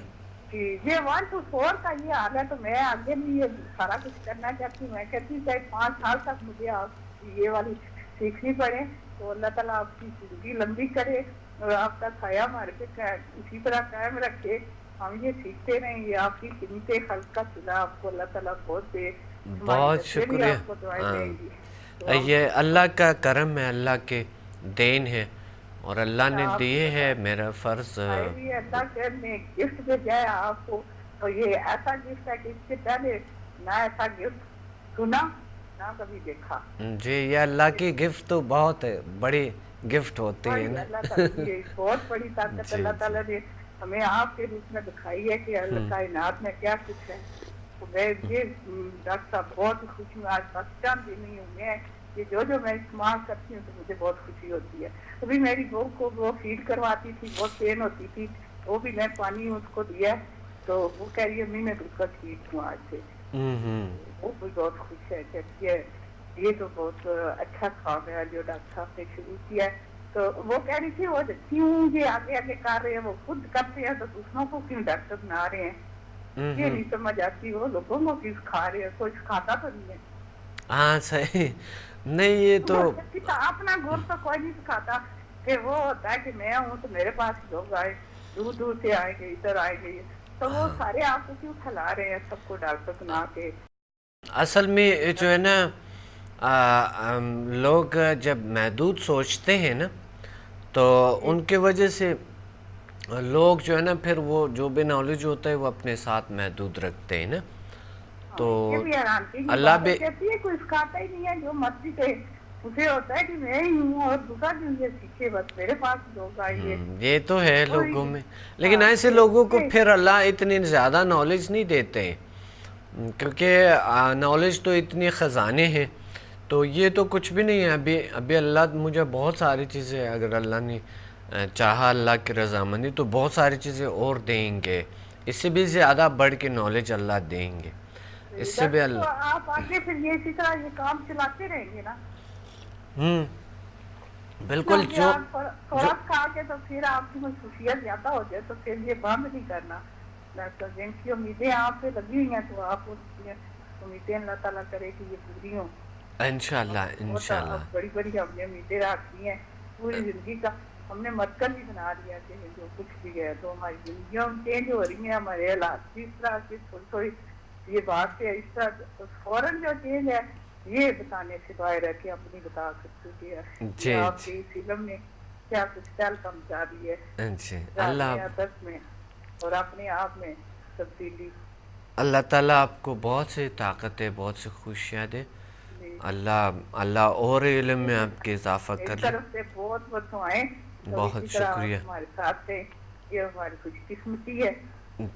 [SPEAKER 4] یہ 1 to 4 کا یہ حال ہے. تو میں آگے بھی یہ سارا کچھ کرنا چاہتی ہوں. میں کہتی ہوں چاہے 5 سال تک مجھے آپ یہ والی سیکھنی پڑے تو اللہ تعالیٰ آپ کی زندگی لمبی کرے اور آپ کا سایہ ہمارے پہ اسی طرح قائم رکھے. ہم یہ سیکھتے رہیں. یہ آپ کی قیمت خلق کا صلہ آپ کو اللہ تعالیٰ بہت دے.
[SPEAKER 1] بہت شکریہ. یہ اللہ کا کرم ہے، اللہ کے دین ہے اور اللہ نے دیے ہے. میرا فرض
[SPEAKER 4] اللہ کے نے گفٹ بھیجا ہے آپ کو. تو یہ ایسا گفٹ ہے کہ اس سے پہلے نہ ایسا گفٹ سنا نہ کبھی دیکھا.
[SPEAKER 1] جی یہ اللہ کی گفٹ تو بہت بڑی گفٹ ہوتی ہے نا.
[SPEAKER 4] اللہ تعالیٰ کی بہت بڑی طاقت اللہ تعالیٰ نے ہمیں آپ کے روپ میں دکھائی ہے کہ اللہ کائنات میں کیا کچھ ہے. میں یہ ڈاکٹر صاحب بہت خوشی ہوں. آج پاکستان بھی نہیں ہوں میں یہ جو میں استعمال کرتی ہوں تو مجھے بہت خوشی ہوتی ہے. ابھی میری بہو کو وہ فیڈ کرواتی تھی، بہت پین ہوتی تھی، وہ بھی میں پانی اس کو دیا تو وہ کہہ رہی ہے امی میں بالکل ٹھیک ہوں آج سے. وہ بھی بہت خوش ہے کہ یہ تو بہت اچھا کام ہے جو ڈاکٹر صاحب نے شروع کیا ہے. تو وہ کہہ رہی تھی وہ کیوں یہ آگے آگے کر رہے ہیں، وہ خود کرتے ہیں تو دوسروں کو کیوں ڈاکٹر بنا رہے ہیں. یہ نہیں سمجھ آتی وہ لوگوں کو کیوں سکھا رہے ہیں. کوئی سکھاتا تو نہیں ہے.
[SPEAKER 1] ہاں صحیح نہیں. یہ تو
[SPEAKER 4] اپنا گھر تو کوئی نہیں سکھاتا کہ وہ ہوتا ہے کہ میں ہوں تو میرے پاس لوگ آئے دور دور سے آئیں گے ادھر آئیں گے. تو وہ سارے آپ کو کیوں کھلا رہے ہیں سب کو ڈاکٹر بنا کے.
[SPEAKER 1] اصل میں جو ہے نا لوگ جب محدود سوچتے ہیں نا تو ان کی وجہ سے لوگ جو ہے نا پھر وہ جو بھی نالج ہوتا ہے وہ اپنے ساتھ محدود رکھتے ہیں نا. تو اللہ بھی
[SPEAKER 4] کہتی ہے کوئی سکھاتا ہی نہیں ہے. جو مرضی سے اسے ہوتا ہے کہ میں ہی ہوں اور دوسرا جو یہ سیکھے بس میرے پاس لوگ آئیے.
[SPEAKER 1] یہ تو ہے لوگوں میں، لیکن ایسے لوگوں کو پھر اللہ اتنی زیادہ نالج نہیں دیتے ہیں کیونکہ نالج تو اتنی خزانے ہیں. تو یہ تو کچھ بھی نہیں ہے. ابھی اللہ مجھے بہت ساری چیزیں اگر اللہ نے چاہا اللہ کی رضامندی تو بہت ساری چیزیں اور دیں گے. اس سے بھی زیادہ بڑھ کے نالج اللہ دیں گے. اس سے بھی اللہ
[SPEAKER 4] آپ آگے پھر یہ اسی طرح یہ کام چلاتے رہیں گے نا.
[SPEAKER 1] بالکل. جو
[SPEAKER 4] تھوڑا کھا کے تو پھر آپ کی خصوصیت زیادہ ہو جائے تو پھر یہ بند نہیں کرنا. جن کی امیدیں آپ پہ لگی ہوئی ہیں تو آپ امیدیں اللہ تعالیٰ کرے کہ یہ پوری ہوں
[SPEAKER 1] انشاءاللہ. انشاءاللہ
[SPEAKER 4] بڑی بڑی ہم نے امیدیں رکھی ہیں پوری زندگی کا. ہم نے مرکز بھی بنا دیا کہ جو کچھ بھی ہے تو ہماری زندگیاں چینج ہو رہی ہیں. ہمارے حالات بھی اس طرح کی تھوڑی تھوڑی یہ بات ہے اس طرح فوراً جو چینج ہے یہ بتانے سے باہر ہے کہ ہم نہیں بتا سکتے کہ آپ کی فلم نے کیا کچھ پہل پہنچا دی ہے اللہ میں اور اپنے آپ میں تبدیلی.
[SPEAKER 1] اللہ تعالیٰ آپ کو بہت سی طاقت ہے، بہت سی خوشیاں دے. اللہ اور علم میں آپ کے اضافہ کر لے.
[SPEAKER 4] طرف سے بہت بہت دعائیں.
[SPEAKER 1] بہت شکریہ.
[SPEAKER 4] ہمارے ساتھ ہے یہ ہماری خوش قسمتی ہے.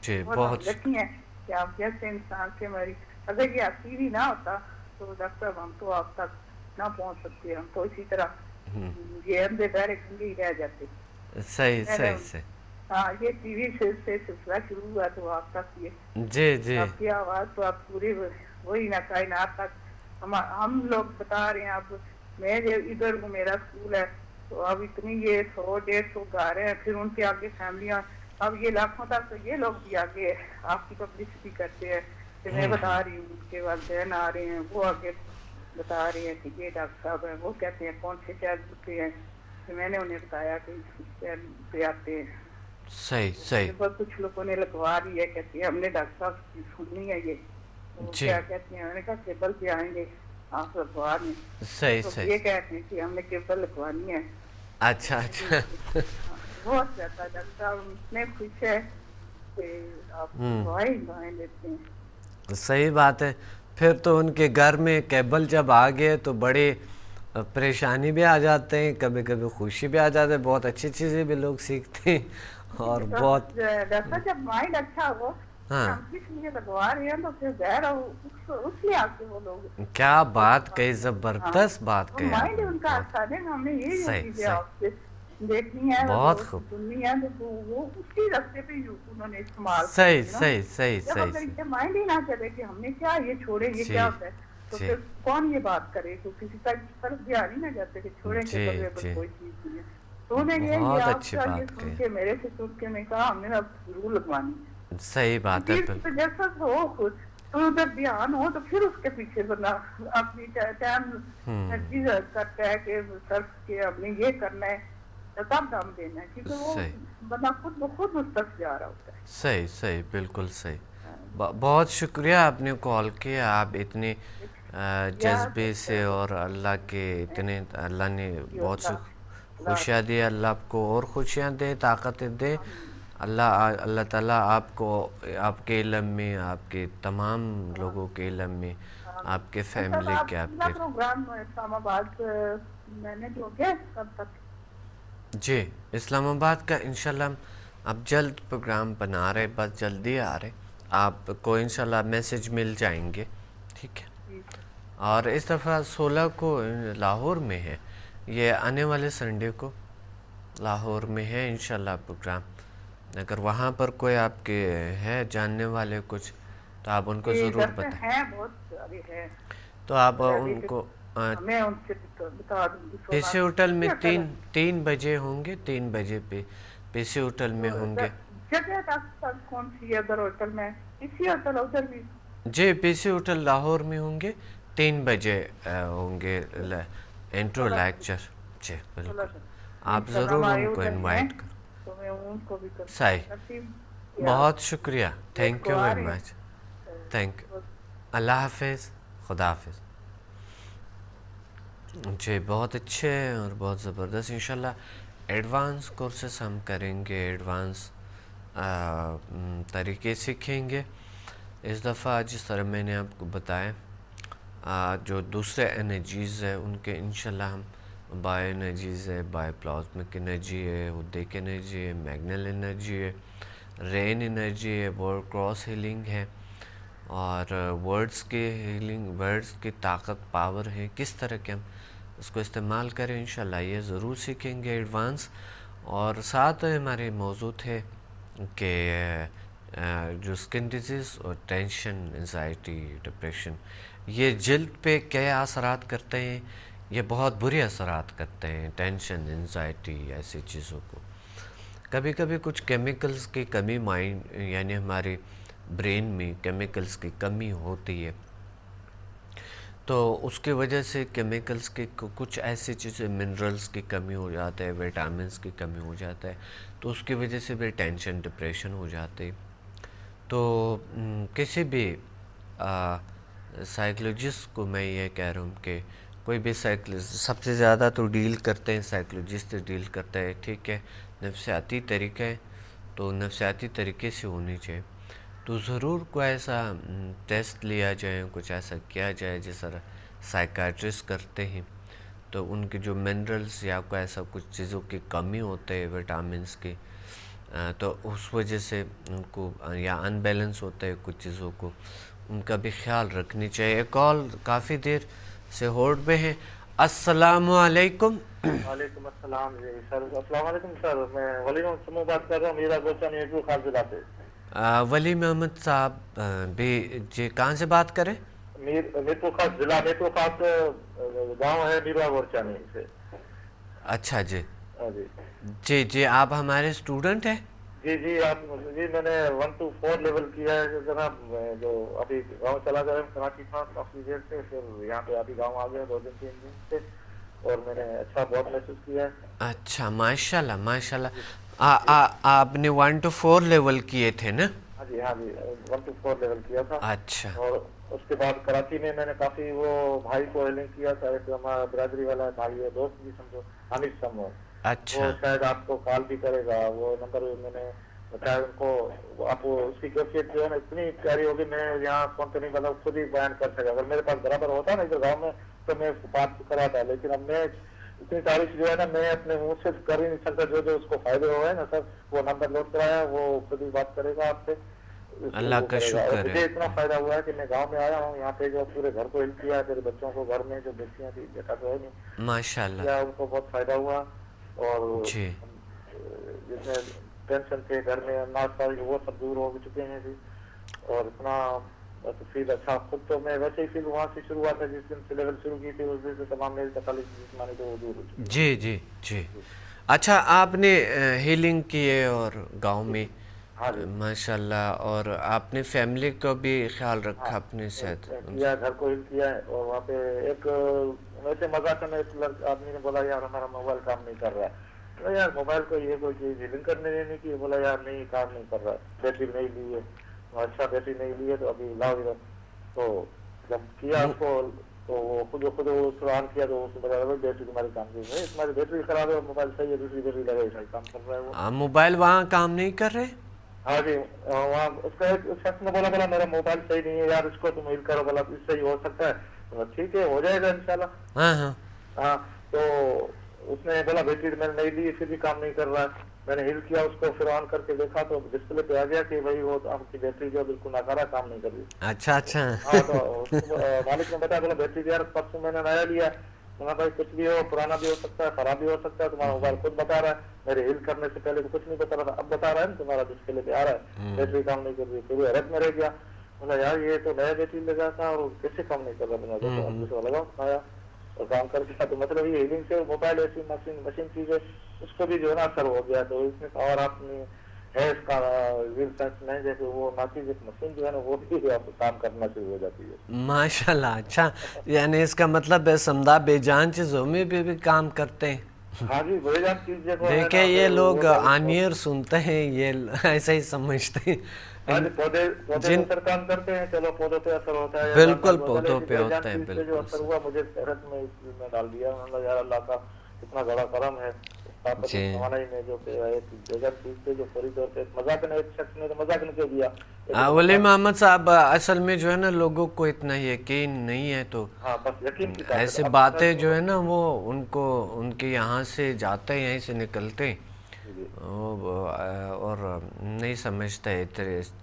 [SPEAKER 1] جی بہت
[SPEAKER 4] لکی ہیں کہ آپ جیسے انسان سے ہماری اگر یہ ٹی وی نہ ہوتا تو ڈاکٹر ہم تو آپ تک نہ pہنچ سکتے. ہم تو اسی طرح یہ اندھے بہرے گنگے ہی رہ جاتے.
[SPEAKER 1] صحیح صحیح صحیح.
[SPEAKER 4] ہاں یہ ٹی وی سے سلسلہ شروع ہوا تو آپ تک یہ
[SPEAKER 1] جی جی
[SPEAKER 4] آپ کی آواز تو آپ پورے وہی نہ کائنات تک ہم لوگ بتا رہے ہیں. اب میں ادھر ہوں میرا اسکول ہے تو اب اتنی یہ 100-150 گھر ہیں پھر ان کے آگے فیملیاں اب یہ لاکھوں تک تو یہ لوگ بھی آگے آپ کی پبلسٹی کرتے ہیں کہ میں بتا رہی ہوں. ان کے والدین آ رہے ہیں وہ آگے بتا رہے ہیں کہ یہ ڈاکٹر صاحب ہیں. وہ کہتے ہیں کون سے چینل پہ ہیں تو میں نے انہیں بتایا کہ اس چینل پہ آتے ہیں.
[SPEAKER 1] صحیح صحیح.
[SPEAKER 4] کچھ لوگوں نے لگوا دی ہے کہتے ہیں ہم نے ڈاکٹر صاحب کی سننی ہے. یہ کیا کہتے ہیں میں نے کہا کیبل پہ آئیں گے آپ لگوا دیں.
[SPEAKER 1] صحیح صحیح.
[SPEAKER 4] یہ کہتے ہیں کہ ہم نے کیبل لگوانی ہے.
[SPEAKER 1] اچھا اچھا.
[SPEAKER 4] بہت زیادہ ڈاکٹر صاحب اتنے خوش ہے کہ آپ دعائیں لیتے ہیں.
[SPEAKER 1] صحیح بات ہے. پھر تو ان کے گھر میں کیبل جب آ گئے تو بڑے پریشانی بھی آ جاتے ہیں، کبھی کبھی خوشی بھی آ جاتے ہیں. بہت اچھی چیزیں بھی لوگ سیکھتے ہیں اور بہت
[SPEAKER 4] ڈاکٹر جب مائنڈ اچھا ہو ہم کس لیے لگوا رہے ہیں تو پھر ظاہر اس لیے آتے وہ لوگ.
[SPEAKER 1] کیا بات کہی، زبردست بات کہی.
[SPEAKER 4] مائنڈ ان کا اچھا ہے. ہم نے یہی چیزیں آپ سے دیکھنی ہے
[SPEAKER 1] بہت خوب
[SPEAKER 4] سننی ہے تو وہ اسی راستے پہ انہوں نے استعمال.
[SPEAKER 1] صحیح صحیح صحیح
[SPEAKER 4] صحیح. جب مائنڈ ہی نہ چلے کہ ہم نے کیا یہ چھوڑے یہ کیا ہوتا ہے تو پھر کون یہ بات کرے. تو کسی طرف دھیان ہی نہ جاتے کہ چھوڑیں گے کوئی چیز نہیں ہے. تو انہیں یہ
[SPEAKER 1] بہت
[SPEAKER 4] آپ
[SPEAKER 1] اچھی
[SPEAKER 4] کا یہ
[SPEAKER 1] بات
[SPEAKER 4] سن
[SPEAKER 1] کہی.
[SPEAKER 4] کے میرے سے سن کے میں کہا ہمیں اب ضرور لگوانی ہے.
[SPEAKER 1] صحیح بات ہے.
[SPEAKER 4] جیسا ہو خود تو جب دھیان ہو تو پھر اس کے پیچھے بنا اپنی ٹائم کرتا ہے کہ صرف کہ ہم نے یہ کرنا ہے تب دم دینا ہے, کیونکہ وہ بندہ خود بخود اس طرف جا رہا ہوتا ہے.
[SPEAKER 1] صحیح بالکل صحیح. بہت شکریہ آپ نے کال کیا. آپ اتنے جذبے سے اور اللہ کے اتنے, اللہ نے بہت سی خوشیاں دی. اللہ آپ کو اور خوشیاں دے, طاقتیں دے. اللہ تعالیٰ آپ کو, آپ کے علم میں, آپ کے تمام لوگوں کے علم میں, آپ کے فیملی کے, آپ کے
[SPEAKER 4] پروگرام اسلام آباد مینج ہو گیا کب تک؟
[SPEAKER 1] جی اسلام آباد کا انشاءاللہ اب جلد پروگرام بنا رہے, بس جلدی آ رہے. آپ کو انشاءاللہ میسیج مل جائیں گے, ٹھیک ہے. اور اس دفعہ 16 کو لاہور میں ہے, یہ آنے والے سنڈے کو لاہور میں ہے انشاءاللہ پروگرام. اگر وہاں پر کوئی آپ کے ہے جاننے والے کچھ تو آپ ان کو ضرور بتائیں. تو آپ ان کو پی سی ہوٹل میں 3 بجے ہوں گے, 3 بجے پہ پی سی ہوٹل میں ہوں گے.
[SPEAKER 4] جگہ کون سی ہے ادھر ہوٹل میں؟ اسی ہوٹل ادھر بھی
[SPEAKER 1] جی پی سی ہوٹل لاہور میں ہوں گے, 3 بجے ہوں گے انٹرو لیکچر. جی بالکل, آپ ضرور ان کو انوائٹ کریں. صحیح, بہت شکریہ. Thank you very much. Thank you. اللہ حافظ. خدا حافظ. جی بہت اچھے اور بہت زبردست. انشاءاللہ ایڈوانس کورسز ہم کریں گے, ایڈوانس طریقے سیکھیں گے اس دفعہ. جس طرح میں نے آپ کو بتایا, جو دوسرے انرجیز ہے ان کے انشاءاللہ ہم بایو انرجیز ہے, بایو پلازمک انرجی ہے, ودیک انرجی ہے, میگنل انرجی ہے, رین انرجی ہے, ورڈ کراس ہیلنگ ہے, اور ورڈز کے ہیلنگ, ورڈز کی طاقت, پاور ہے, کس طرح کے ہم اس کو استعمال کریں انشاءاللہ یہ ضرور سیکھیں گے ایڈوانس. اور ساتھ ہمارے موضوع تھے کہ جو اسکن ڈیزیز اور ٹینشن, انزائٹی, ڈپریشن, یہ جلد پہ کیا اثرات کرتے ہیں. یہ بہت برے اثرات کرتے ہیں, ٹینشن, انزائٹی, ایسی چیزوں کو. کبھی کبھی کچھ کیمیکلز کی کمی مائنڈ یعنی ہمارے برین میں کیمیکلز کی کمی ہوتی ہے, تو اس کی وجہ سے کیمیکلز کی کچھ ایسی چیزیں, منرلز کی کمی ہو جاتا ہے, وٹامنز کی کمی ہو جاتا ہے, تو اس کی وجہ سے بھی ٹینشن, ڈپریشن ہو جاتے. تو کسی بھی سائیکلوجسٹ کو میں یہ کہہ رہا ہوں کہ کوئی بھی سب سے زیادہ تو ڈیل کرتے ہیں سائیکلوجسٹ ڈیل کرتا ہے, ٹھیک ہے, نفسیاتی طریقہ ہے, تو نفسیاتی طریقے سے ہونی چاہیے. تو ضرور کوئی ایسا ٹیسٹ لیا جائے, کچھ ایسا کیا جائے جس طرح سائیکیٹرسٹ کرتے ہیں, تو ان کے جو منرلز یا کوئی ایسا کچھ چیزوں کی کمی ہوتے ہے, وٹامنس کی, تو اس وجہ سے ان کو یا ان بیلنس ہوتا ہے کچھ چیزوں کو, ان کا بھی خیال رکھنی چاہیے. ایک کال کافی دیر سے ہولڈ پہ ہے. السلام علیکم.
[SPEAKER 5] وعلیکم السلام. جی سر السلام علیکم سر, میں ولی محمد سمو بات کر رہا ہوں, میرا گوچا نیٹو خاص ضلع سے.
[SPEAKER 1] ولی محمد صاحب بھی جی کہاں سے بات کریں؟
[SPEAKER 5] نیٹو خاص ضلع, نیٹو خاص گاؤں ہے میرا گورچانی سے.
[SPEAKER 1] اچھا جی
[SPEAKER 5] جی
[SPEAKER 1] جی جی, آپ ہمارے اسٹوڈنٹ ہیں؟
[SPEAKER 5] جی آپ جی میں نے 1 to 4 لیول کیا ہے جناب, جو ابھی گاؤں چلا گیا کراچی تھا کافی دیر سے, پھر یہاں پہ ابھی گاؤں آ گیا 2 دن 3 دن سے, اور میں نے اچھا بہت محسوس کیا ہے.
[SPEAKER 1] اچھا ماشاء اللہ ماشاء اللہ. آپ نے 1 to 4 لیول کیے تھے نا؟
[SPEAKER 5] ہاں جی 1 to 4 لیول کیا تھا.
[SPEAKER 1] اچھا.
[SPEAKER 5] اور اس کے بعد کراچی میں نے کافی وہ بھائی کو ہیلنگ کیا تھا, ایک ہمارا برادری والا بھائی ہے, دوست بھی سمجھو, حامد سمو.
[SPEAKER 1] اچھا.
[SPEAKER 5] وہ شاید آپ کو کال بھی کرے گا, وہ نمبر میں نے بتایا ان کو. آپ اس کی کیفیت جو ہے نا اتنی پیاری ہوگی, میں یہاں فون پہ نہیں مطلب خود ہی بیان کر سکا. اگر میرے پاس برابر ہوتا نا ادھر گاؤں میں تو میں بات کراتا, لیکن اب میں اتنی تعریف جو ہے نا میں اپنے منہ سے کر ہی نہیں سکتا. جو اس کو فائدے ہوئے نا سر, وہ نمبر نوٹ کرایا, وہ خود ہی بات کرے گا آپ سے.
[SPEAKER 1] اللہ کا شکر ہے.
[SPEAKER 5] مجھے اتنا فائدہ ہوا ہے کہ میں گاؤں میں آیا ہوں, یہاں پہ جو پورے گھر کو ہیلپ کیا ہے, میرے بچوں کو گھر میں جو بیٹیاں تھی, بیٹا تو ہے نہیں,
[SPEAKER 1] ماشاء اللہ,
[SPEAKER 5] ان کو بہت فائدہ ہوا. اور
[SPEAKER 1] جی
[SPEAKER 5] جس میں ٹینشن تھے گھر میں ناش ساری وہ سب دور ہو چکے ہیں جی. اور اتنا فیل اچھا, خود تو میں ویسے ہی فیل وہاں سے شروعات ہے, جس دن سے لیول شروع کی تھی اس دن سے تمام میری تکالیف جسمانی تو وہ دور ہو چکی.
[SPEAKER 1] جی جی جی اچھا آپ نے ہیلنگ کی ہے اور گاؤں میں
[SPEAKER 5] ہاں جی
[SPEAKER 1] ماشاءاللہ، اور آپ نے فیملی کو بھی خیال رکھا اپنی صحت؟
[SPEAKER 5] کیا، گھر کو ہیل کیا ہے. اور وہاں پہ ایک ویسے مذاق میں ایک آدمی نے بولا یار ہمارا موبائل کام نہیں کر رہا ہے. یار موبائل کو یہ کوئی چیز ہیلنگ کرنے نہیں کی. بولا یار نہیں کام نہیں کر رہا ہے, بیٹری نہیں لی ہے. اچھا بیٹری نہیں لی ہے تو ابھی لاؤ ادھر. تو جب کیا اس کو تو وہ خود اس کو آن کیا تو اس کو بتا رہا بیٹری تمہاری کام کی نہیں, تمہاری بیٹری خراب ہے, موبائل صحیح ہے, دوسری بیٹری لگائی صحیح کام کر رہا ہے وہ.
[SPEAKER 1] موبائل وہاں کام نہیں کر رہے؟
[SPEAKER 5] ہاں جی, وہاں اس کا ایک شخص نے بولا میرا موبائل صحیح نہیں ہے یار, اس کو تم ہیل کرو. بولا اس سے ہی ہو سکتا ہے. ٹھیک ہے ہو جائے گا انشاءاللہ.
[SPEAKER 1] ہاں ہاں
[SPEAKER 5] ہاں تو اس نے بولا بیٹری میں نے نہیں لی, پھر بھی کام نہیں کر رہا ہے. میں نے ہیل کیا اس کو, پھر آن کر کے دیکھا تو ڈسپلے پہ آ گیا کہ بھائی وہ آپ کی بیٹری جو بالکل ناکارہ کام نہیں کر رہی.
[SPEAKER 1] اچھا اچھا.
[SPEAKER 5] ہاں تو مالک نے بتایا بولا بیٹری یار پرسوں میں نے نیا لیا. میں بھائی کچھ بھی ہو, پرانا بھی ہو سکتا ہے, خراب بھی ہو سکتا ہے, تمہارا موبائل خود بتا رہا ہے. میرے ہیل کرنے سے پہلے تو کچھ نہیں بتا رہا تھا, اب بتا رہا ہے نا تمہارا ڈسپلے پہ آ رہا ہے بیٹری کام نہیں کر رہی. پھر وہ حیرت میں رہ گیا. بولا یار یہ تو نیا بیٹری لگا تھا اور کیسے کام نہیں کر رہا. میں اب دوسرا لگا کھایا اور کام کر دیا. تو مطلب یہ ہیلنگ سے موبائل ایسی مشین چیز ہے, اس کو بھی جو ہے نا اثر ہو گیا. تو اس میں اور آپ نے ہے اس کا ویل سینس نہیں, جیسے وہ ناچیز ایک مشین جو ہے نا وہ بھی آپ کام کرنا شروع ہو جاتی ہے.
[SPEAKER 1] ماشاءاللہ. اچھا یعنی اس کا مطلب ہے سمدہ بے جان چیزوں میں بھی کام کرتے ہیں.
[SPEAKER 5] ہاں جی بے جان چیز دیکھو
[SPEAKER 1] دیکھیں یہ لوگ آنیر سنتے ہیں, یہ ایسا ہی سمجھتے ہیں.
[SPEAKER 5] ہاں جی پودے اثر کام کرتے ہیں, چلو پودوں پہ اثر ہوتا ہے,
[SPEAKER 1] بالکل پودوں پہ ہوتا ہے.
[SPEAKER 5] جو
[SPEAKER 1] بالکل
[SPEAKER 5] اثر ہوا مجھے حیرت میں اس چیز میں ڈال دیا. یار اللہ کا اتنا بڑا کرم ہے طاقت توانائی میں جو کہ بغیر چیز سے جو فوری طور پہ مذاق نے ایک شخص نے مذاق نے کہہ دیا.
[SPEAKER 1] ولی محمد صاحب اصل میں جو ہے نا لوگوں کو اتنا یقین نہیں ہے, تو ایسے باتیں جو ہے نا وہ ان کے یہاں سے جاتے ہیں, یہیں سے نکلتے اور نہیں سمجھتے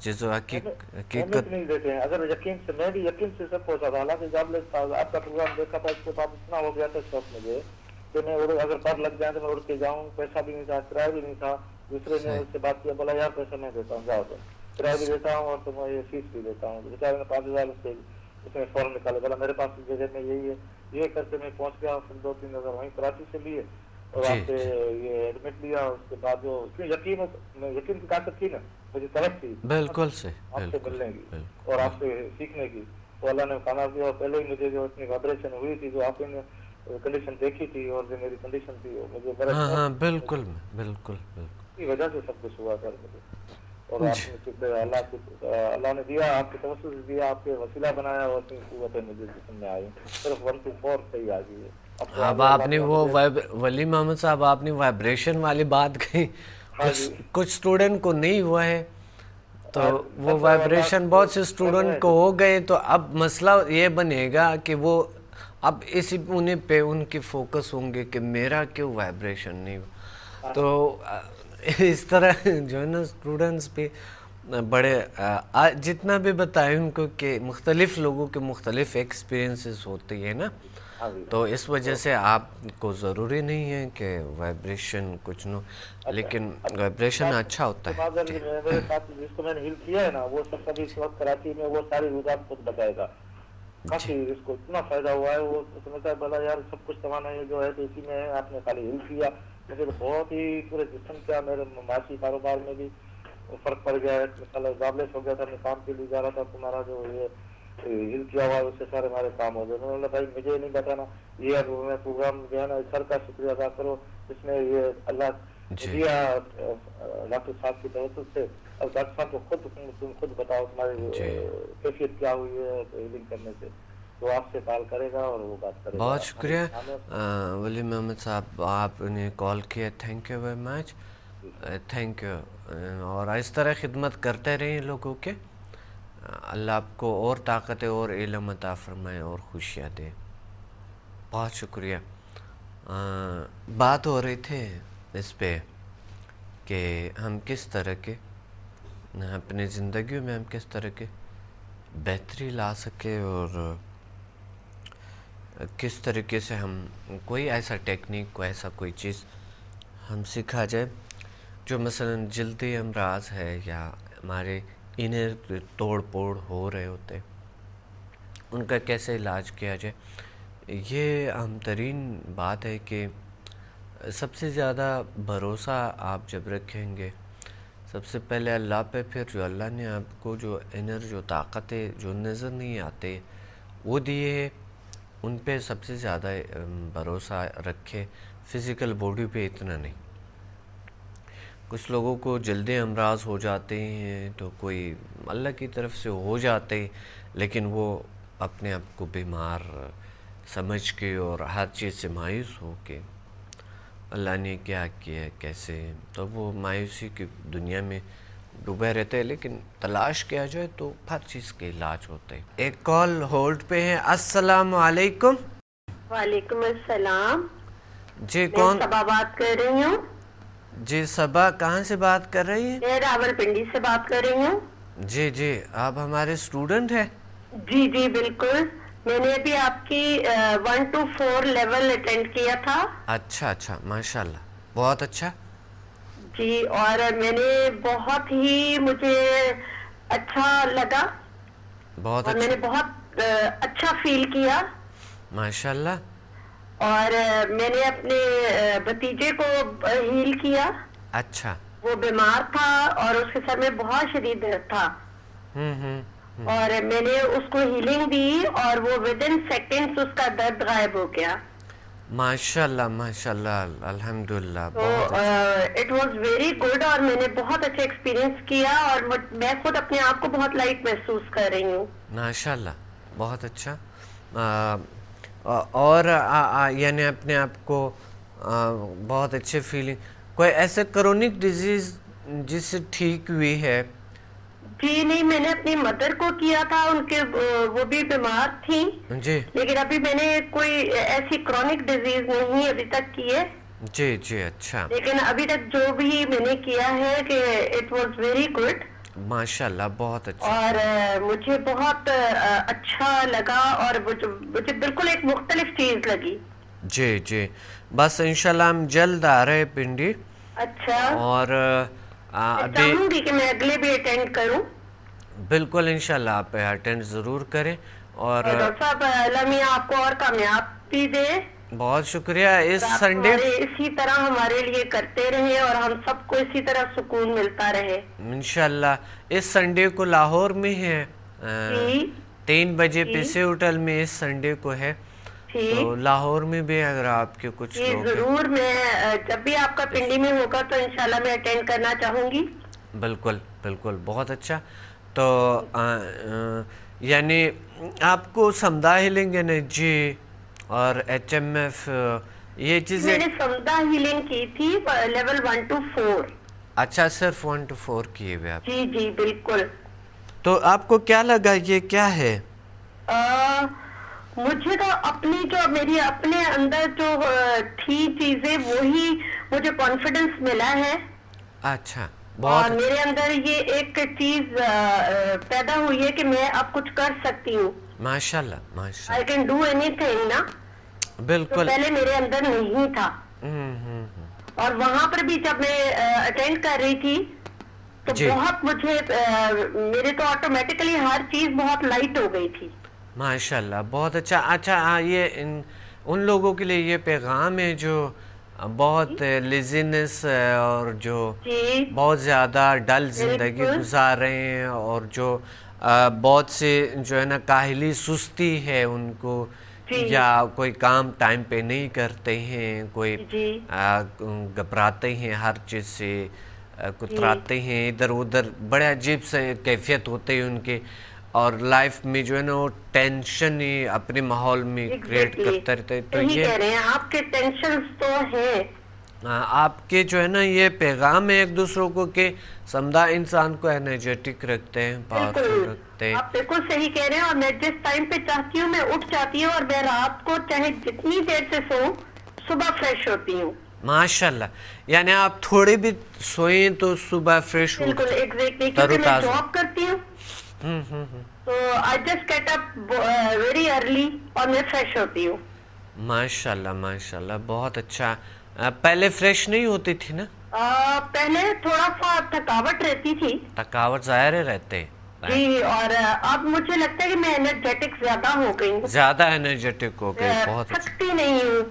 [SPEAKER 1] چیزوں حقیقت
[SPEAKER 5] نہیں دیتے ہیں. اگر یقین سے میں بھی یقین سے سب پہنچا تھا. حالانکہ جب آپ کا پروگرام دیکھا تھا اس کے بعد اتنا ہو گیا تھا شوق مجھے کہ میں اگر پر لگ جائیں تو میں اڑ کے جاؤں. پیسہ بھی نہیں تھا, کرایہ بھی نہیں تھا. دوسرے نے اس سے بات کیا, بولا یار پیسہ نہیں دیتا ہوں, جاؤ تو کرایہ بھی دیتا ہوں اور تو میں یہ فیس بھی دیتا ہوں. بیچارے نے 5,000 اس میں فوراً نکالے. بولا میرے پاس جگہ میں یہی ہے, یہ کر کے میں پہنچ گیا. پھر 2-3 ہزار وہیں کراچی سے لیے اور آپ سے یہ ایڈمٹ لیا. اس کے بعد جو یقین کی طاقت تھی نا, مجھے طرف تھی
[SPEAKER 1] بالکل سے
[SPEAKER 5] آپ سے ملنے کی اور آپ سے سیکھنے کی, تو اللہ نے کامیاب دیا. اور پہلے ہی مجھے جو اتنی وائبریشن ہوئی تھی, جو آپ نے کنڈیشن دیکھی تھی اور جو میری کنڈیشن تھی وہ مجھے
[SPEAKER 1] ہاں بالکل بالکل
[SPEAKER 5] کی وجہ سے سب کچھ ہوا سر مجھے. اور آپ نے اللہ نے دیا, آپ کے توسط سے دیا, آپ کے وسیلہ بنایا اور اتنی قوتیں مجھے جسم میں آئی. صرف 1 to 4 صحیح آ گئی ہے.
[SPEAKER 1] اب آپ نے وہ ولی محمد صاحب آپ نے وائبریشن والی بات کہی, کچھ اسٹوڈنٹ کو نہیں ہوا ہے تو وہ وائبریشن بہت سے اسٹوڈنٹ کو ہو گئے. تو اب مسئلہ یہ بنے گا کہ وہ اب اسی پہ ان کی فوکس ہوں گے کہ میرا کیوں وائبریشن نہیں ہوا. تو اس طرح جو ہے نا اسٹوڈنٹس پہ بڑے جتنا بھی بتائیں ان کو کہ مختلف لوگوں کے مختلف ایکسپیرینسز ہوتے ہیں نا, تو اس وجہ سے آپ کو ضروری نہیں ہے کہ وائبریشن کچھ نو, لیکن وائبریشن اچھا ہوتا ہے.
[SPEAKER 5] میرے ساتھ جس کو میں نے ہیل کیا ہے نا, وہ سب کبھی اس وقت کراچی میں وہ ساری روزات خود بتائے گا. کافی اس کو اتنا فائدہ ہوا ہے. وہ سمجھتا ہے بولا یار سب کچھ توانائی جو ہے تو اسی میں ہے, آپ نے خالی ہیل کیا. مجھے بہت ہی پورے جسم کیا, میرے معاشی کاروبار میں بھی فرق پڑ گیا ہے. مثلا جابلیس ہو گیا تھا, میں کام کے لیے جا رہا تھا, تمہارا جو یہ ہیل کیا ہوا ہے اس سے سارے ہمارے کام ہو گئے. میں نے بولا بھائی مجھے نہیں بتانا, یہ اب میں پروگرام جو ہے نا سر کا شکریہ ادا کرو, اس میں یہ اللہ دیا ڈاکٹر صاحب کی توسط سے. اب ڈاکٹر صاحب کو تم خود بتاؤ تمہاری کیفیت کیا ہوئی ہے ہیلنگ کرنے سے, تو آپ سے کال کرے گا اور وہ بات کرے گا.
[SPEAKER 1] بہت شکریہ ولی محمد صاحب, آپ نے کال کیا, thank you very much, thank you. اور اس طرح خدمت کرتے رہیں لوگوں کے, اللہ آپ کو اور طاقتیں اور علم عطا فرمائے اور خوشیاں دے. بہت شکریہ. بات ہو رہی تھے اس پہ کہ ہم کس طرح کے اپنی زندگیوں میں ہم کس طرح کے بہتری لا سکے, اور کس طریقے سے ہم کوئی ایسا ٹیکنیک, کوئی ایسا کوئی چیز ہم سکھا جائے جو مثلا جلدی امراض ہے یا ہمارے انہیں توڑ پوڑ ہو رہے ہوتے, ان کا کیسے علاج کیا جائے. یہ اہم ترین بات ہے کہ سب سے زیادہ بھروسہ آپ جب رکھیں گے سب سے پہلے اللہ پہ، پھر جو اللہ نے آپ کو جو انر جو طاقتیں جو نظر نہیں آتے وہ دیے ہے ان پہ سب سے زیادہ بھروسہ رکھے، فزیکل باڈی پہ اتنا نہیں۔ کچھ لوگوں کو جلدی امراض ہو جاتے ہیں تو کوئی اللہ کی طرف سے ہو جاتے، لیکن وہ اپنے آپ کو بیمار سمجھ کے اور ہر چیز سے مایوس ہو کے اللہ نے کیا کیا کیسے، تو وہ مایوسی کی دنیا میں ڈوبے رہتے ہیں، لیکن تلاش کیا جائے تو ہر چیز کے علاج ہوتے ہیں۔ ایک کال ہولڈ پہ ہے۔ السلام علیکم۔
[SPEAKER 6] وعلیکم السلام۔
[SPEAKER 1] جی کون؟
[SPEAKER 6] میں صبا بات کر رہی ہوں۔
[SPEAKER 1] جی صبا، کہاں سے بات کر رہی ہیں؟
[SPEAKER 6] میں راولپنڈی سے بات کر رہی ہوں۔
[SPEAKER 1] جی جی، آپ ہمارے اسٹوڈنٹ ہیں؟
[SPEAKER 6] جی جی بالکل، میں نے ابھی آپ کی 1 to 4 لیول اٹینڈ کیا تھا۔
[SPEAKER 1] اچھا اچھا، ماشاءاللہ، بہت اچھا
[SPEAKER 6] جی، اور میں نے بہت ہی مجھے اچھا لگا،
[SPEAKER 1] بہت
[SPEAKER 6] اور میں نے
[SPEAKER 1] اچھا،
[SPEAKER 6] بہت اچھا فیل کیا،
[SPEAKER 1] ماشاءاللہ۔
[SPEAKER 6] اور میں نے اپنے بھتیجے کو ہیل کیا۔
[SPEAKER 1] اچھا،
[SPEAKER 6] وہ بیمار تھا اور اس کے سر میں بہت شدید درد تھا، اور میں نے اس کو ہیلنگ دی اور وہ ودن سیکنڈز اس کا درد غائب ہو گیا۔
[SPEAKER 1] ماشاءاللہ ماشاءاللہ، الحمدللہ،
[SPEAKER 6] تو
[SPEAKER 1] بہت اچھا،
[SPEAKER 6] اٹ واز ویری گڈ، اور میں نے بہت اچھا ایکسپیرینس کیا، اور میں خود اپنے آپ کو بہت لائٹ محسوس کر رہی ہوں۔
[SPEAKER 1] ماشاءاللہ، بہت اچھا۔ اور یعنی اپنے آپ کو بہت اچھے فیلنگ، کوئی ایسے کرونک ڈیزیز جس سے ٹھیک ہوئی ہے؟
[SPEAKER 6] جی نہیں، میں نے اپنی مدر کو کیا تھا، ان کے وہ بھی بیمار تھیں،
[SPEAKER 1] جی
[SPEAKER 6] لیکن ابھی میں نے کوئی ایسی کرونک ڈیزیز نہیں ابھی تک کی ہے۔
[SPEAKER 1] جی جی، اچھا،
[SPEAKER 6] لیکن ابھی تک جو بھی میں نے کیا ہے کہ اٹ واز ویری گڈ،
[SPEAKER 1] ماشاءاللہ، بہت اچھا،
[SPEAKER 6] اور مجھے بہت اچھا لگا، اور مجھے بالکل ایک مختلف چیز لگی۔
[SPEAKER 1] جی جی، بس انشاءاللہ ہم جلد آ رہے پنڈی،
[SPEAKER 6] اچھا،
[SPEAKER 1] اور ابھی
[SPEAKER 6] چاہوں گی کہ میں اگلے بھی اٹینڈ کروں۔
[SPEAKER 1] بالکل انشاءاللہ آپ اٹینڈ ضرور کریں، اور
[SPEAKER 6] ڈاکٹر صاحب اللہ میاں آپ کو اور کامیابی دے،
[SPEAKER 1] بہت شکریہ۔ اس
[SPEAKER 6] آپ
[SPEAKER 1] سنڈے
[SPEAKER 6] اسی طرح ہمارے لیے کرتے رہیں، اور ہم سب کو اسی طرح سکون ملتا رہے۔
[SPEAKER 1] انشاءاللہ اس سنڈے کو لاہور میں ہے، 3 بجے پیسے ہوٹل میں اس سنڈے کو ہے، تو لاہور میں بھی اگر آپ کے کچھ
[SPEAKER 6] جی
[SPEAKER 1] لوگ
[SPEAKER 6] ضرور، میں جب بھی آپ کا پنڈی میں ہوگا تو انشاءاللہ میں اٹینڈ کرنا چاہوں گی۔
[SPEAKER 1] بالکل بالکل، بہت اچھا۔ تو یعنی آپ کو سمدھا ہیلنگ انرجی اور ایچ ایم ایف یہ چیزیں؟
[SPEAKER 6] میں نے سمدھا ہیلنگ کی تھی لیول 1 to 4۔
[SPEAKER 1] اچھا، صرف 1 to 4 کیے ہوئے آپ؟
[SPEAKER 6] جی جی بالکل۔
[SPEAKER 1] تو آپ کو کیا لگا یہ کیا ہے؟
[SPEAKER 6] مجھے تو اپنی جو میری اپنے اندر جو تھی چیزیں وہی مجھے کانفیڈنس ملا ہے۔
[SPEAKER 1] اچھا،
[SPEAKER 6] اور
[SPEAKER 1] بہت
[SPEAKER 6] میرے اندر یہ ایک چیز پیدا ہوئی ہے کہ میں اب کچھ کر سکتی ہوں۔
[SPEAKER 1] ماشاءاللہ ماشاءاللہ،
[SPEAKER 6] I can do anything نا،
[SPEAKER 1] بالکل،
[SPEAKER 6] پہلے میرے اندر نہیں تھا۔ اور وہاں پر بھی جب میں اٹینڈ کر رہی تھی تو بہت مجھے میرے تو آٹومیٹکلی ہر چیز بہت لائٹ ہو گئی تھی۔
[SPEAKER 1] ماشاءاللہ، بہت اچھا۔ اچھا، یہ ان لوگوں کے لیے یہ پیغام ہے جو بہت لیزینس اور جو بہت زیادہ ڈل زندگی گزار رہے ہیں، اور جو بہت سے جو ہے نا کاہلی سستی ہے ان کو، یا کوئی کام ٹائم پہ نہیں کرتے ہیں، کوئی گھبراتے ہیں ہر چیز سے، کتراتے ہیں ادھر ادھر، بڑے عجیب سے کیفیت ہوتے ہیں ان کے، اور لائف میں جو ہے نا وہ ٹینشن ہی اپنے ماحول میں کریٹ کرتا رہتا ہے۔ تو یہ
[SPEAKER 6] کہہ رہے ہیں آپ کے ٹینشنز تو ہیں،
[SPEAKER 1] آپ کے جو ہے نا یہ پیغام ہے ایک دوسروں کو کہ سمدھا انسان کو انرجیٹک رکھتے ہیں، پاورفل رکھتے ہیں۔
[SPEAKER 6] آپ بالکل صحیح کہہ رہے ہیں، اور میں جس ٹائم پہ چاہتی ہوں میں اٹھ جاتی ہوں، اور میں رات کو چاہے جتنی دیر سے سوؤں صبح فریش ہوتی ہوں۔
[SPEAKER 1] ماشاءاللہ، یعنی آپ تھوڑے بھی سوئیں تو صبح فریش ہو،
[SPEAKER 6] بالکل ایگزیکٹلی، کیونکہ میں جاب کرتی ہوں تو I just get up very early اور میں فریش ہوتی ہوں۔
[SPEAKER 1] ماشاءاللہ ماشاءاللہ، بہت اچھا۔ پہلے فریش نہیں ہوتی تھی نا؟
[SPEAKER 6] پہلے تھوڑا سا تھکاوٹ رہتی تھی۔
[SPEAKER 1] تھکاوٹ ظاہر رہتے
[SPEAKER 6] جی، اور اب مجھے لگتا ہے کہ میں انرجیٹک زیادہ ہو گئی ہوں،
[SPEAKER 1] زیادہ انرجیٹک ہو گئی، بہت اچھا،
[SPEAKER 6] تھکتی نہیں ہوں۔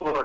[SPEAKER 5] 4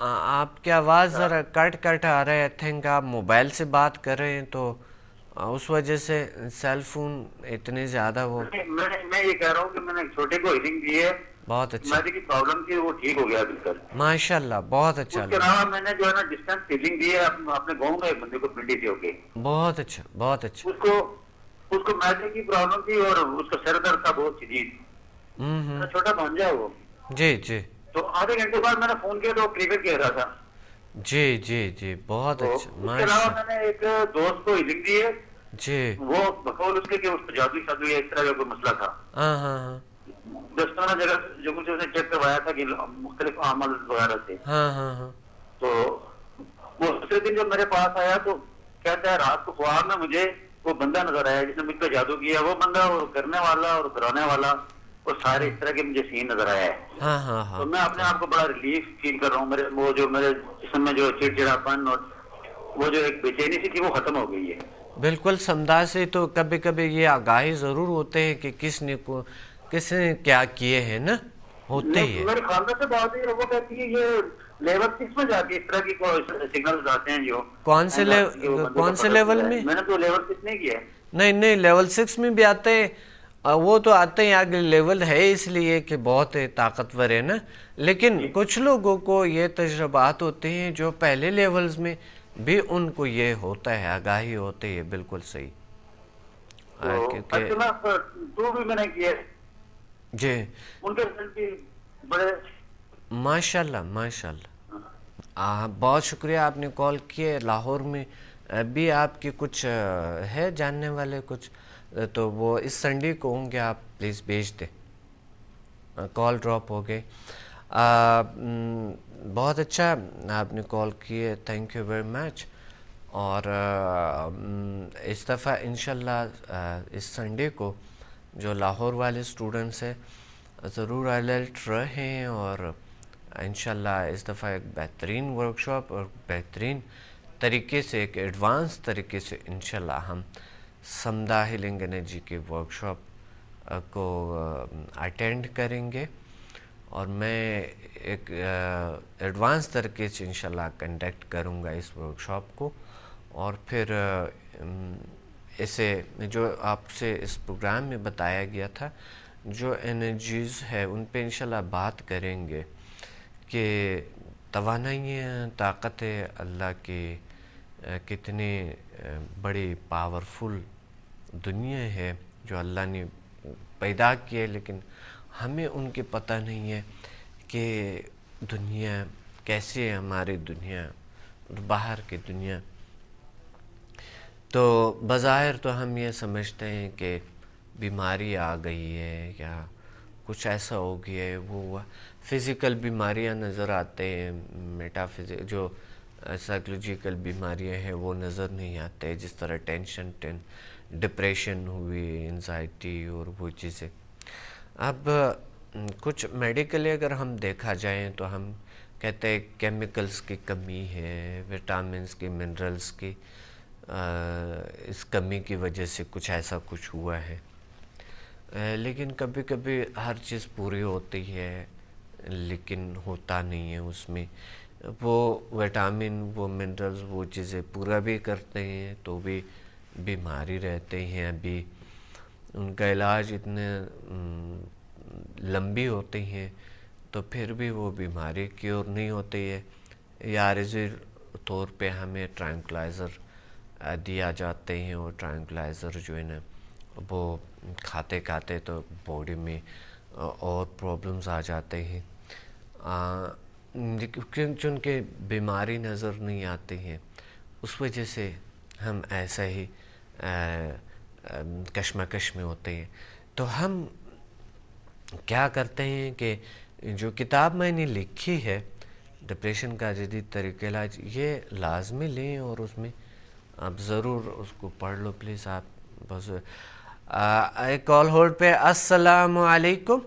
[SPEAKER 1] آپ کی آواز ذرا کٹ کٹ آ رہا ہے. آئی تھنک آپ موبائل سے بات کر رہے ہیں تو اس وجہ سے سیل فون اتنے زیادہ وہ.
[SPEAKER 5] میں یہ کہہ رہا ہوں کہ میں نے چھوٹے کو ہیلنگ دی ہے.
[SPEAKER 1] بہت اچھا.
[SPEAKER 5] میری کی پرابلم تھی وہ ٹھیک ہو گیا بالکل
[SPEAKER 1] ماشاء اللہ, بہت اچھا.
[SPEAKER 5] اس کے علاوہ میں نے جو ہے نا ڈسٹینس ہیلنگ دی ہے اپنے گاؤں میں ایک بندے کو پنڈی سے ہو کے.
[SPEAKER 1] بہت اچھا, بہت اچھا.
[SPEAKER 5] اس کو معدے کی پرابلم تھی اور اس کا سر درد تھا بہت شدید. چھوٹا بھانجا ہے وہ.
[SPEAKER 1] جی جی.
[SPEAKER 5] تو آدھے گھنٹے بعد میں نے فون کیا تو کلیئر کہہ رہا تھا.
[SPEAKER 1] جی جی جی, بہت اچھا.
[SPEAKER 5] اس کے علاوہ میں نے ایک دوست کو ہیلنگ دی ہے.
[SPEAKER 1] جی.
[SPEAKER 5] وہ بقول اس کے کہ اس کو جادوئی شادوئی اس طرح کا کوئی مسئلہ تھا.
[SPEAKER 1] ہاں ہاں ہاں.
[SPEAKER 5] دستانہ جگہ جو کچھ اس نے چیک کروایا تھا کہ مختلف اعمال وغیرہ سے.
[SPEAKER 1] ہاں ہاں ہاں.
[SPEAKER 5] تو وہ دوسرے دن جب میرے پاس آیا تو کہتا ہے رات کو خواب میں مجھے وہ بندہ نظر آیا جس نے مجھ پہ جادو کیا. وہ بندہ اور کرنے والا اور کرانے والا وہ سارے اس طرح کے مجھے سین نظر آیا ہے.
[SPEAKER 1] ہاں ہاں ہاں.
[SPEAKER 5] تو میں اپنے آپ کو بڑا ریلیف فیل کر رہا ہوں. وہ جو میرے جسم میں جو چڑچڑاپن اور وہ جو ایک بے چینی سی تھی وہ ختم ہو گئی ہے.
[SPEAKER 1] بالکل سمدھا سے. تو کبھی کبھی یہ آگاہی ضرور ہوتے ہیں کہ کس نے کیا کیے ہیں نا, ہوتے ہی ہے.
[SPEAKER 5] میرے خاندان سے بات ہے, وہ کہتی ہے یہ لیول 6 میں جا کے اس طرح کی سگنلز آتے ہیں جو
[SPEAKER 1] کون سے لیول میں.
[SPEAKER 5] میں نے تو لیول 6 نہیں کیا.
[SPEAKER 1] نہیں لیول 6 میں بھی آتے ہیں. وہ تو آتے ہیں آگے لیول ہے اس لیے کہ بہت طاقتور ہے نا. لیکن کچھ لوگوں کو یہ تجربات ہوتے ہیں جو پہلے لیولز میں بھی ان کو یہ ہوتا ہے, آگاہی ہوتی ہے. بالکل صحیح.
[SPEAKER 5] تو بھی میں نے کیا
[SPEAKER 1] جی.
[SPEAKER 5] ان کے بھی بڑے
[SPEAKER 1] ماشاء اللہ ماشاء اللہ. بہت شکریہ آپ نے کال کیے. لاہور میں بھی آپ کی کچھ ہے جاننے والے کچھ, تو وہ اس سنڈے کو ہوں گے, آپ پلیز بھیج دیں. کال ڈراپ ہو گئی. بہت اچھا آپ نے کال کیے, تھینک یو ویری مچ. اور اس دفعہ انشاءاللہ اس سنڈے کو جو لاہور والے اسٹوڈنٹس ہیں ضرور الرٹ رہیں, اور انشاءاللہ اس دفعہ ایک بہترین ورکشاپ اور بہترین طریقے سے, ایک ایڈوانس طریقے سے انشاءاللہ ہم سمدھا ہیلنگ انرجی کے ورکشاپ کو اٹینڈ کریں گے. اور میں ایک ایڈوانس طریقے سے انشاءاللہ کنڈکٹ کروں گا اس ورکشاپ کو. اور پھر اسے جو آپ سے اس پروگرام میں بتایا گیا تھا, جو انرجیز ہے ان پہ انشاءاللہ بات کریں گے کہ توانائیاں, طاقتیں اللہ کی کتنی بڑی پاورفل دنیا ہے جو اللہ نے پیدا کی ہے, لیکن ہمیں ان کے پتہ نہیں ہے کہ دنیا کیسے ہے, ہماری دنیا اور باہر کی دنیا. تو بظاہر تو ہم یہ سمجھتے ہیں کہ بیماری آ گئی ہے یا کچھ ایسا ہو گیا ہے, وہ فزیکل بیماریاں نظر آتے ہیں, جو سائیکولوجیکل بیماریاں ہیں وہ نظر نہیں آتے, جس طرح ٹینشن, ڈپریشن ہوئی, انزائٹی اور وہ چیزیں. اب کچھ میڈیکلی اگر ہم دیکھا جائیں تو ہم کہتے ہیں کیمیکلز کی کمی ہے, وٹامنز کی, منرلز کی اس کمی کی وجہ سے کچھ ایسا کچھ ہوا ہے. لیکن کبھی کبھی ہر چیز پوری ہوتی ہے لیکن ہوتا نہیں ہے اس میں. وہ وٹامن, وہ منرلز, وہ چیزیں پورا بھی کرتے ہیں تو بھی بیماری رہتے ہیں. ابھی ان کا علاج اتنے لمبی ہوتی ہیں تو پھر بھی وہ بیماری کیور نہیں ہوتی ہے. یا عارضی طور پہ ہمیں ٹرانکلائزر دیا جاتے ہیں, اور ٹرانکلائزر جو ہے نا وہ کھاتے تو باڈی میں اور پرابلمز آ جاتے ہیں, چونکہ بیماری نظر نہیں آتی ہیں. اس وجہ سے ہم ایسا ہی کشمکش میں ہوتے ہیں. تو ہم کیا کرتے ہیں کہ جو کتاب میں نے لکھی ہے ڈپریشن کا جدید طریقہ علاج, یہ لازمی لیں اور اس میں آپ ضرور اس کو پڑھ لو پلیز. آپ بس ایک کال ہولڈ پہ. السلام علیکم.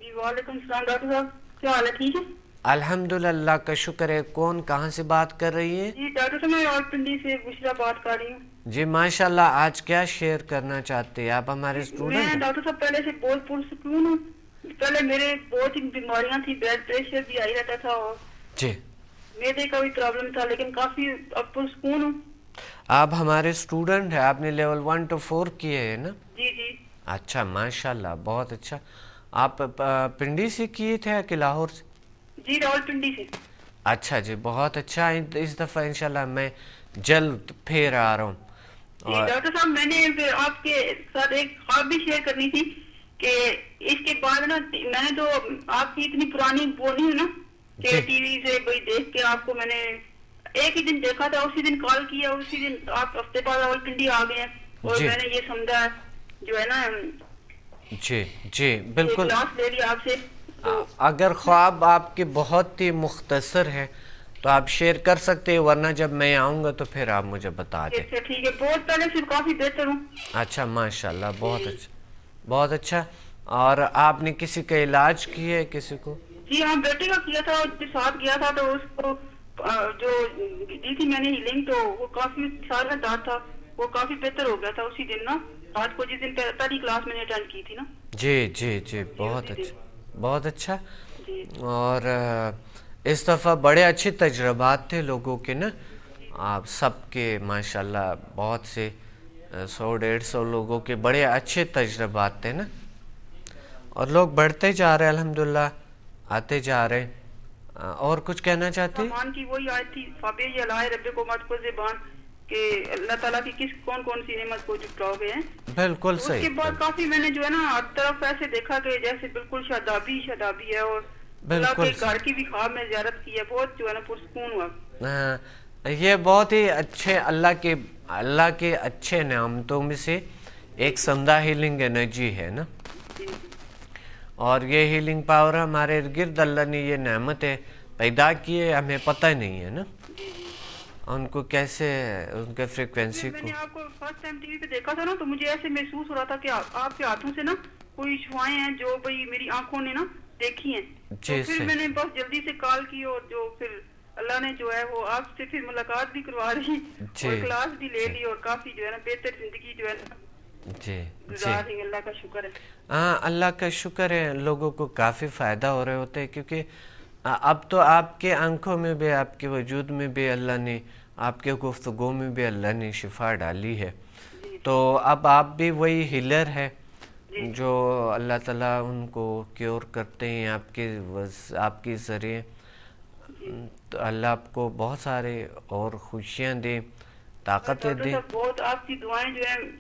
[SPEAKER 6] جی وعلیکم السلام ڈاکٹر صاحب, کیا حال ہے, ٹھیک ہے؟
[SPEAKER 1] الحمدللہ کا شکر ہے. کون کہاں سے بات کر رہی ہیں؟
[SPEAKER 6] جی ڈاکٹر صاحب میں راولپنڈی سے بشرا بات کر رہی ہوں.
[SPEAKER 1] جی ماشاءاللہ, آج کیا شیئر کرنا چاہتے ہیں آپ ہمارے اسٹوڈنٹ؟
[SPEAKER 6] میں ڈاکٹر صاحب پہلے سے بہت پرسکون ہوں. پہلے میرے بہت بیماریاں تھی, بلڈ پریشر بھی آئی رہتا تھا, اور
[SPEAKER 1] جی
[SPEAKER 7] میدے کا بھی پرابلم تھا لیکن کافی اب پرسکون ہوں.
[SPEAKER 1] آپ ہمارے اسٹوڈنٹ ہیں, آپ نے لیول 1 to 4 کیے ہیں نا؟
[SPEAKER 7] جی جی.
[SPEAKER 1] اچھا ماشاءاللہ, بہت اچھا. آپ پنڈی سے کیے تھے کہ لاہور سے؟
[SPEAKER 7] جی راولپنڈی سے.
[SPEAKER 1] اچھا جی, بہت اچھا. اس دفعہ انشاءاللہ میں جلد پھر آ رہا ہوں.
[SPEAKER 7] جی ڈاکٹر صاحب, میں نے آپ کے ساتھ ایک خواب بھی شیئر کرنی تھی کہ اس کے بعد نا میں نے تو آپ کی اتنی پرانی وہ نہیں ہوں نا کہ ٹی وی سے کوئی دیکھ کے آپ کو میں نے ایک ہی دن دیکھا تھا, اسی دن کال کیا, اسی دن آپ ہفتے بعد راولپنڈی آ گئے ہیں اور میں نے یہ سمجھا جو ہے نا
[SPEAKER 1] جی جی بالکل
[SPEAKER 7] کلاس لے لیا آپ سے.
[SPEAKER 1] اگر خواب آپ کے بہت ہی مختصر ہے تو آپ شیئر کر سکتے ہیں, ورنہ جب میں آؤں گا تو پھر آپ مجھے بتا دیں.
[SPEAKER 7] اچھا ٹھیک ہے, بہت پہلے سے کافی بہتر ہوں.
[SPEAKER 1] اچھا ماشاءاللہ, بہت اچھا بہت اچھا. اور آپ نے کسی کا علاج کیا ہے کسی کو؟
[SPEAKER 7] جی ہاں, بیٹے کا کیا تھا, اس کے ساتھ گیا تھا تو اس کو جو دی تھی میں نے ہیلنگ, تو وہ کافی سال میں دارد تھا, وہ کافی بہتر ہو گیا تھا اسی دن نا, رات کو جس دن پہلی کلاس میں نے اٹینڈ کی تھی نا.
[SPEAKER 1] جی جی جی بہت اچھا بہت اچھا. اور اس دفعہ بڑے اچھے تجربات تھے لوگوں کے نا, آپ سب کے ماشاءاللہ بہت سے 100-150 لوگوں کے بڑے اچھے تجربات تھے نا, اور لوگ بڑھتے جا رہے ہیں الحمدللہ, آتے جا رہے ہیں. اور کچھ کہنا چاہتے ہیں؟
[SPEAKER 7] رحمان کی وہی آیت تھی, فَبِأَيِّ آلَاءِ رَبِّكُمَا تُكَذِّبَانِ, کہ اللہ تعالیٰ کی کون کون سی نعمت کو جھٹلاؤ گے ہیں.
[SPEAKER 1] بالکل صحیح.
[SPEAKER 7] اس کے بعد کافی میں نے جو ہے نا ہر طرف ایسے دیکھا کہ جیسے بالکل شادابی ہے, اور اللہ کے گھر کی بھی خواب میں زیارت کی ہے, بہت جو ہے نا پرسکون ہوا.
[SPEAKER 1] یہ بہت ہی اچھے اللہ کے اچھے نعمتوں میں سے ایک سمدہ ہیلنگ انرجی ہے نا, اور یہ ہیلنگ پاور ہمارے ارد اللہ نے یہ نعمتیں پیدا کی ہے, ہمیں پتہ نہیں ہے نا ان کو کیسے, ان کے فریکوینسی کو.
[SPEAKER 7] میں نے آپ کو فرسٹ ٹائم ٹی وی پہ دیکھا تھا نا, تو مجھے ایسے محسوس ہو رہا تھا کہ آپ کے ہاتھوں سے نا کوئی شوائیں ہیں جو بھئی میری آنکھوں نے نا دیکھی ہیں. تو پھر میں نے بہت جلدی سے کال کی, اور جو پھر اللہ نے جو ہے وہ آپ سے پھر ملاقات بھی کروا رہی اور کلاس بھی لے لی, اور کافی جو ہے نا بہتر زندگی جو ہے نا گزار رہی. اللہ کا شکر ہے.
[SPEAKER 1] ہاں اللہ کا شکر ہے, لوگوں کو کافی فائدہ ہو رہے ہوتے ہیں, کیونکہ اب تو آپ کے آنکھوں میں بھی, آپ کے وجود میں بھی اللہ نے, آپ کے گفتگو میں بھی اللہ نے شفا ڈالی ہے. تو اب آپ بھی وہی ہیلر ہے جو اللہ تعالیٰ ان کو کیور کرتے ہیں آپ کے ذریعے. تو اللہ آپ کو بہت سارے اور خوشیاں دے, طاقتیں دے.
[SPEAKER 7] بہت آپ کی دعائیں جو ہیں,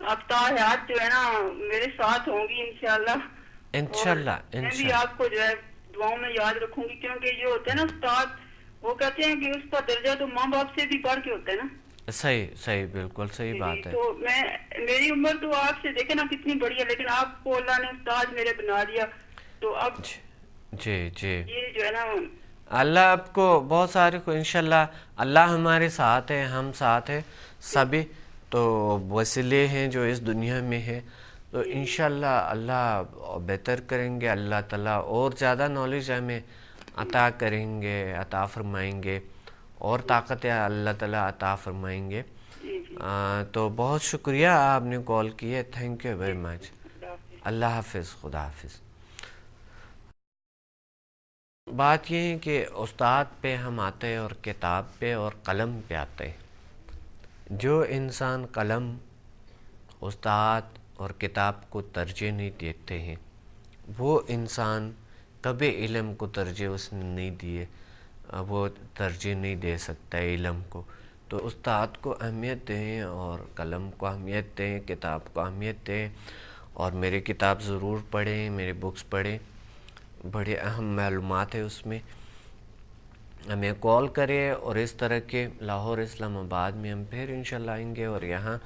[SPEAKER 7] آپ تا حیات جو ہے نا میرے ساتھ ہوں گی انشاءاللہ.
[SPEAKER 1] انشاءاللہ
[SPEAKER 7] میں بھی آپ کو جو ہے دعاؤں میں یاد رکھوں گی, کیونکہ جو ہوتے ہیں نا استاد, وہ کہتے ہیں کہ اس کا درجہ تو ماں باپ سے بھی بڑھ کے ہوتا ہے نا.
[SPEAKER 1] صحیح بالکل صحیح بات ہے.
[SPEAKER 7] تو میری عمر تو آپ سے دیکھیں نا کتنی بڑی ہے, لیکن آپ کو اللہ نے استاد میرے بنا دیا, تو اب
[SPEAKER 1] جی
[SPEAKER 7] یہ جو ہے نا
[SPEAKER 1] اللہ آپ کو بہت سارے کو, انشاءاللہ اللہ ہمارے ساتھ ہے, ہم ساتھ ہیں سبھی, تو وسیلے ہیں جو اس دنیا میں ہے, تو انشاءاللہ اللہ بہتر کریں گے. اللہ تعالیٰ اور زیادہ نالج ہمیں عطا کریں گے, عطا فرمائیں گے, اور طاقت اللہ تعالیٰ عطا فرمائیں گے. تو بہت شکریہ آپ نے کال کی ہے, تھینک یو ویری مچ. اللہ حافظ, خدا حافظ. بات یہ ہے کہ استاد پہ ہم آتے ہیں اور کتاب پہ اور قلم پہ آتے ہیں. جو انسان قلم, استاد اور کتاب کو ترجیح نہیں دیتے ہیں, وہ انسان کبھی علم کو ترجیح اس نے نہیں دیے, وہ ترجیح نہیں دے سکتا ہے علم کو. تو استاد کو اہمیت دیں, اور قلم کو اہمیت دیں, کتاب کو اہمیت دیں, اور میری کتاب ضرور پڑھیں, میرے بکس پڑھیں, بڑے اہم معلومات ہے اس میں. ہمیں کال کرے, اور اس طرح کے لاہور, اسلام آباد میں ہم پھر انشاءاللہ آئیں گے, اور یہاں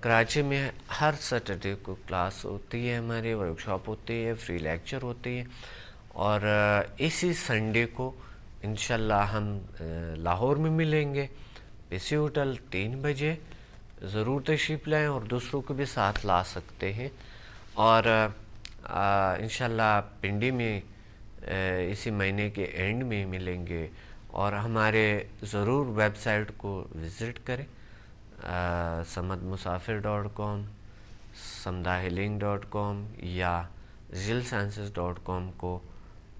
[SPEAKER 1] کراچی میں ہر سیٹرڈے کو کلاس ہوتی ہے, ہماری ورکشاپ ہوتی ہے, فری لیکچر ہوتی ہے, اور اسی سنڈے کو انشاءاللہ ہم لاہور میں ملیں گے, اسی ہوٹل 3 بجے. ضرور تشریف لائیں, اور دوسروں کو بھی ساتھ لا سکتے ہیں. اور انشاءاللہ پنڈی میں اسی مہینے کے اینڈ میں ملیں گے, اور ہمارے ضرور ویب سائٹ کو وزٹ کریں, samadmusafir.com, samdahealing.com یا zilsciences.com کو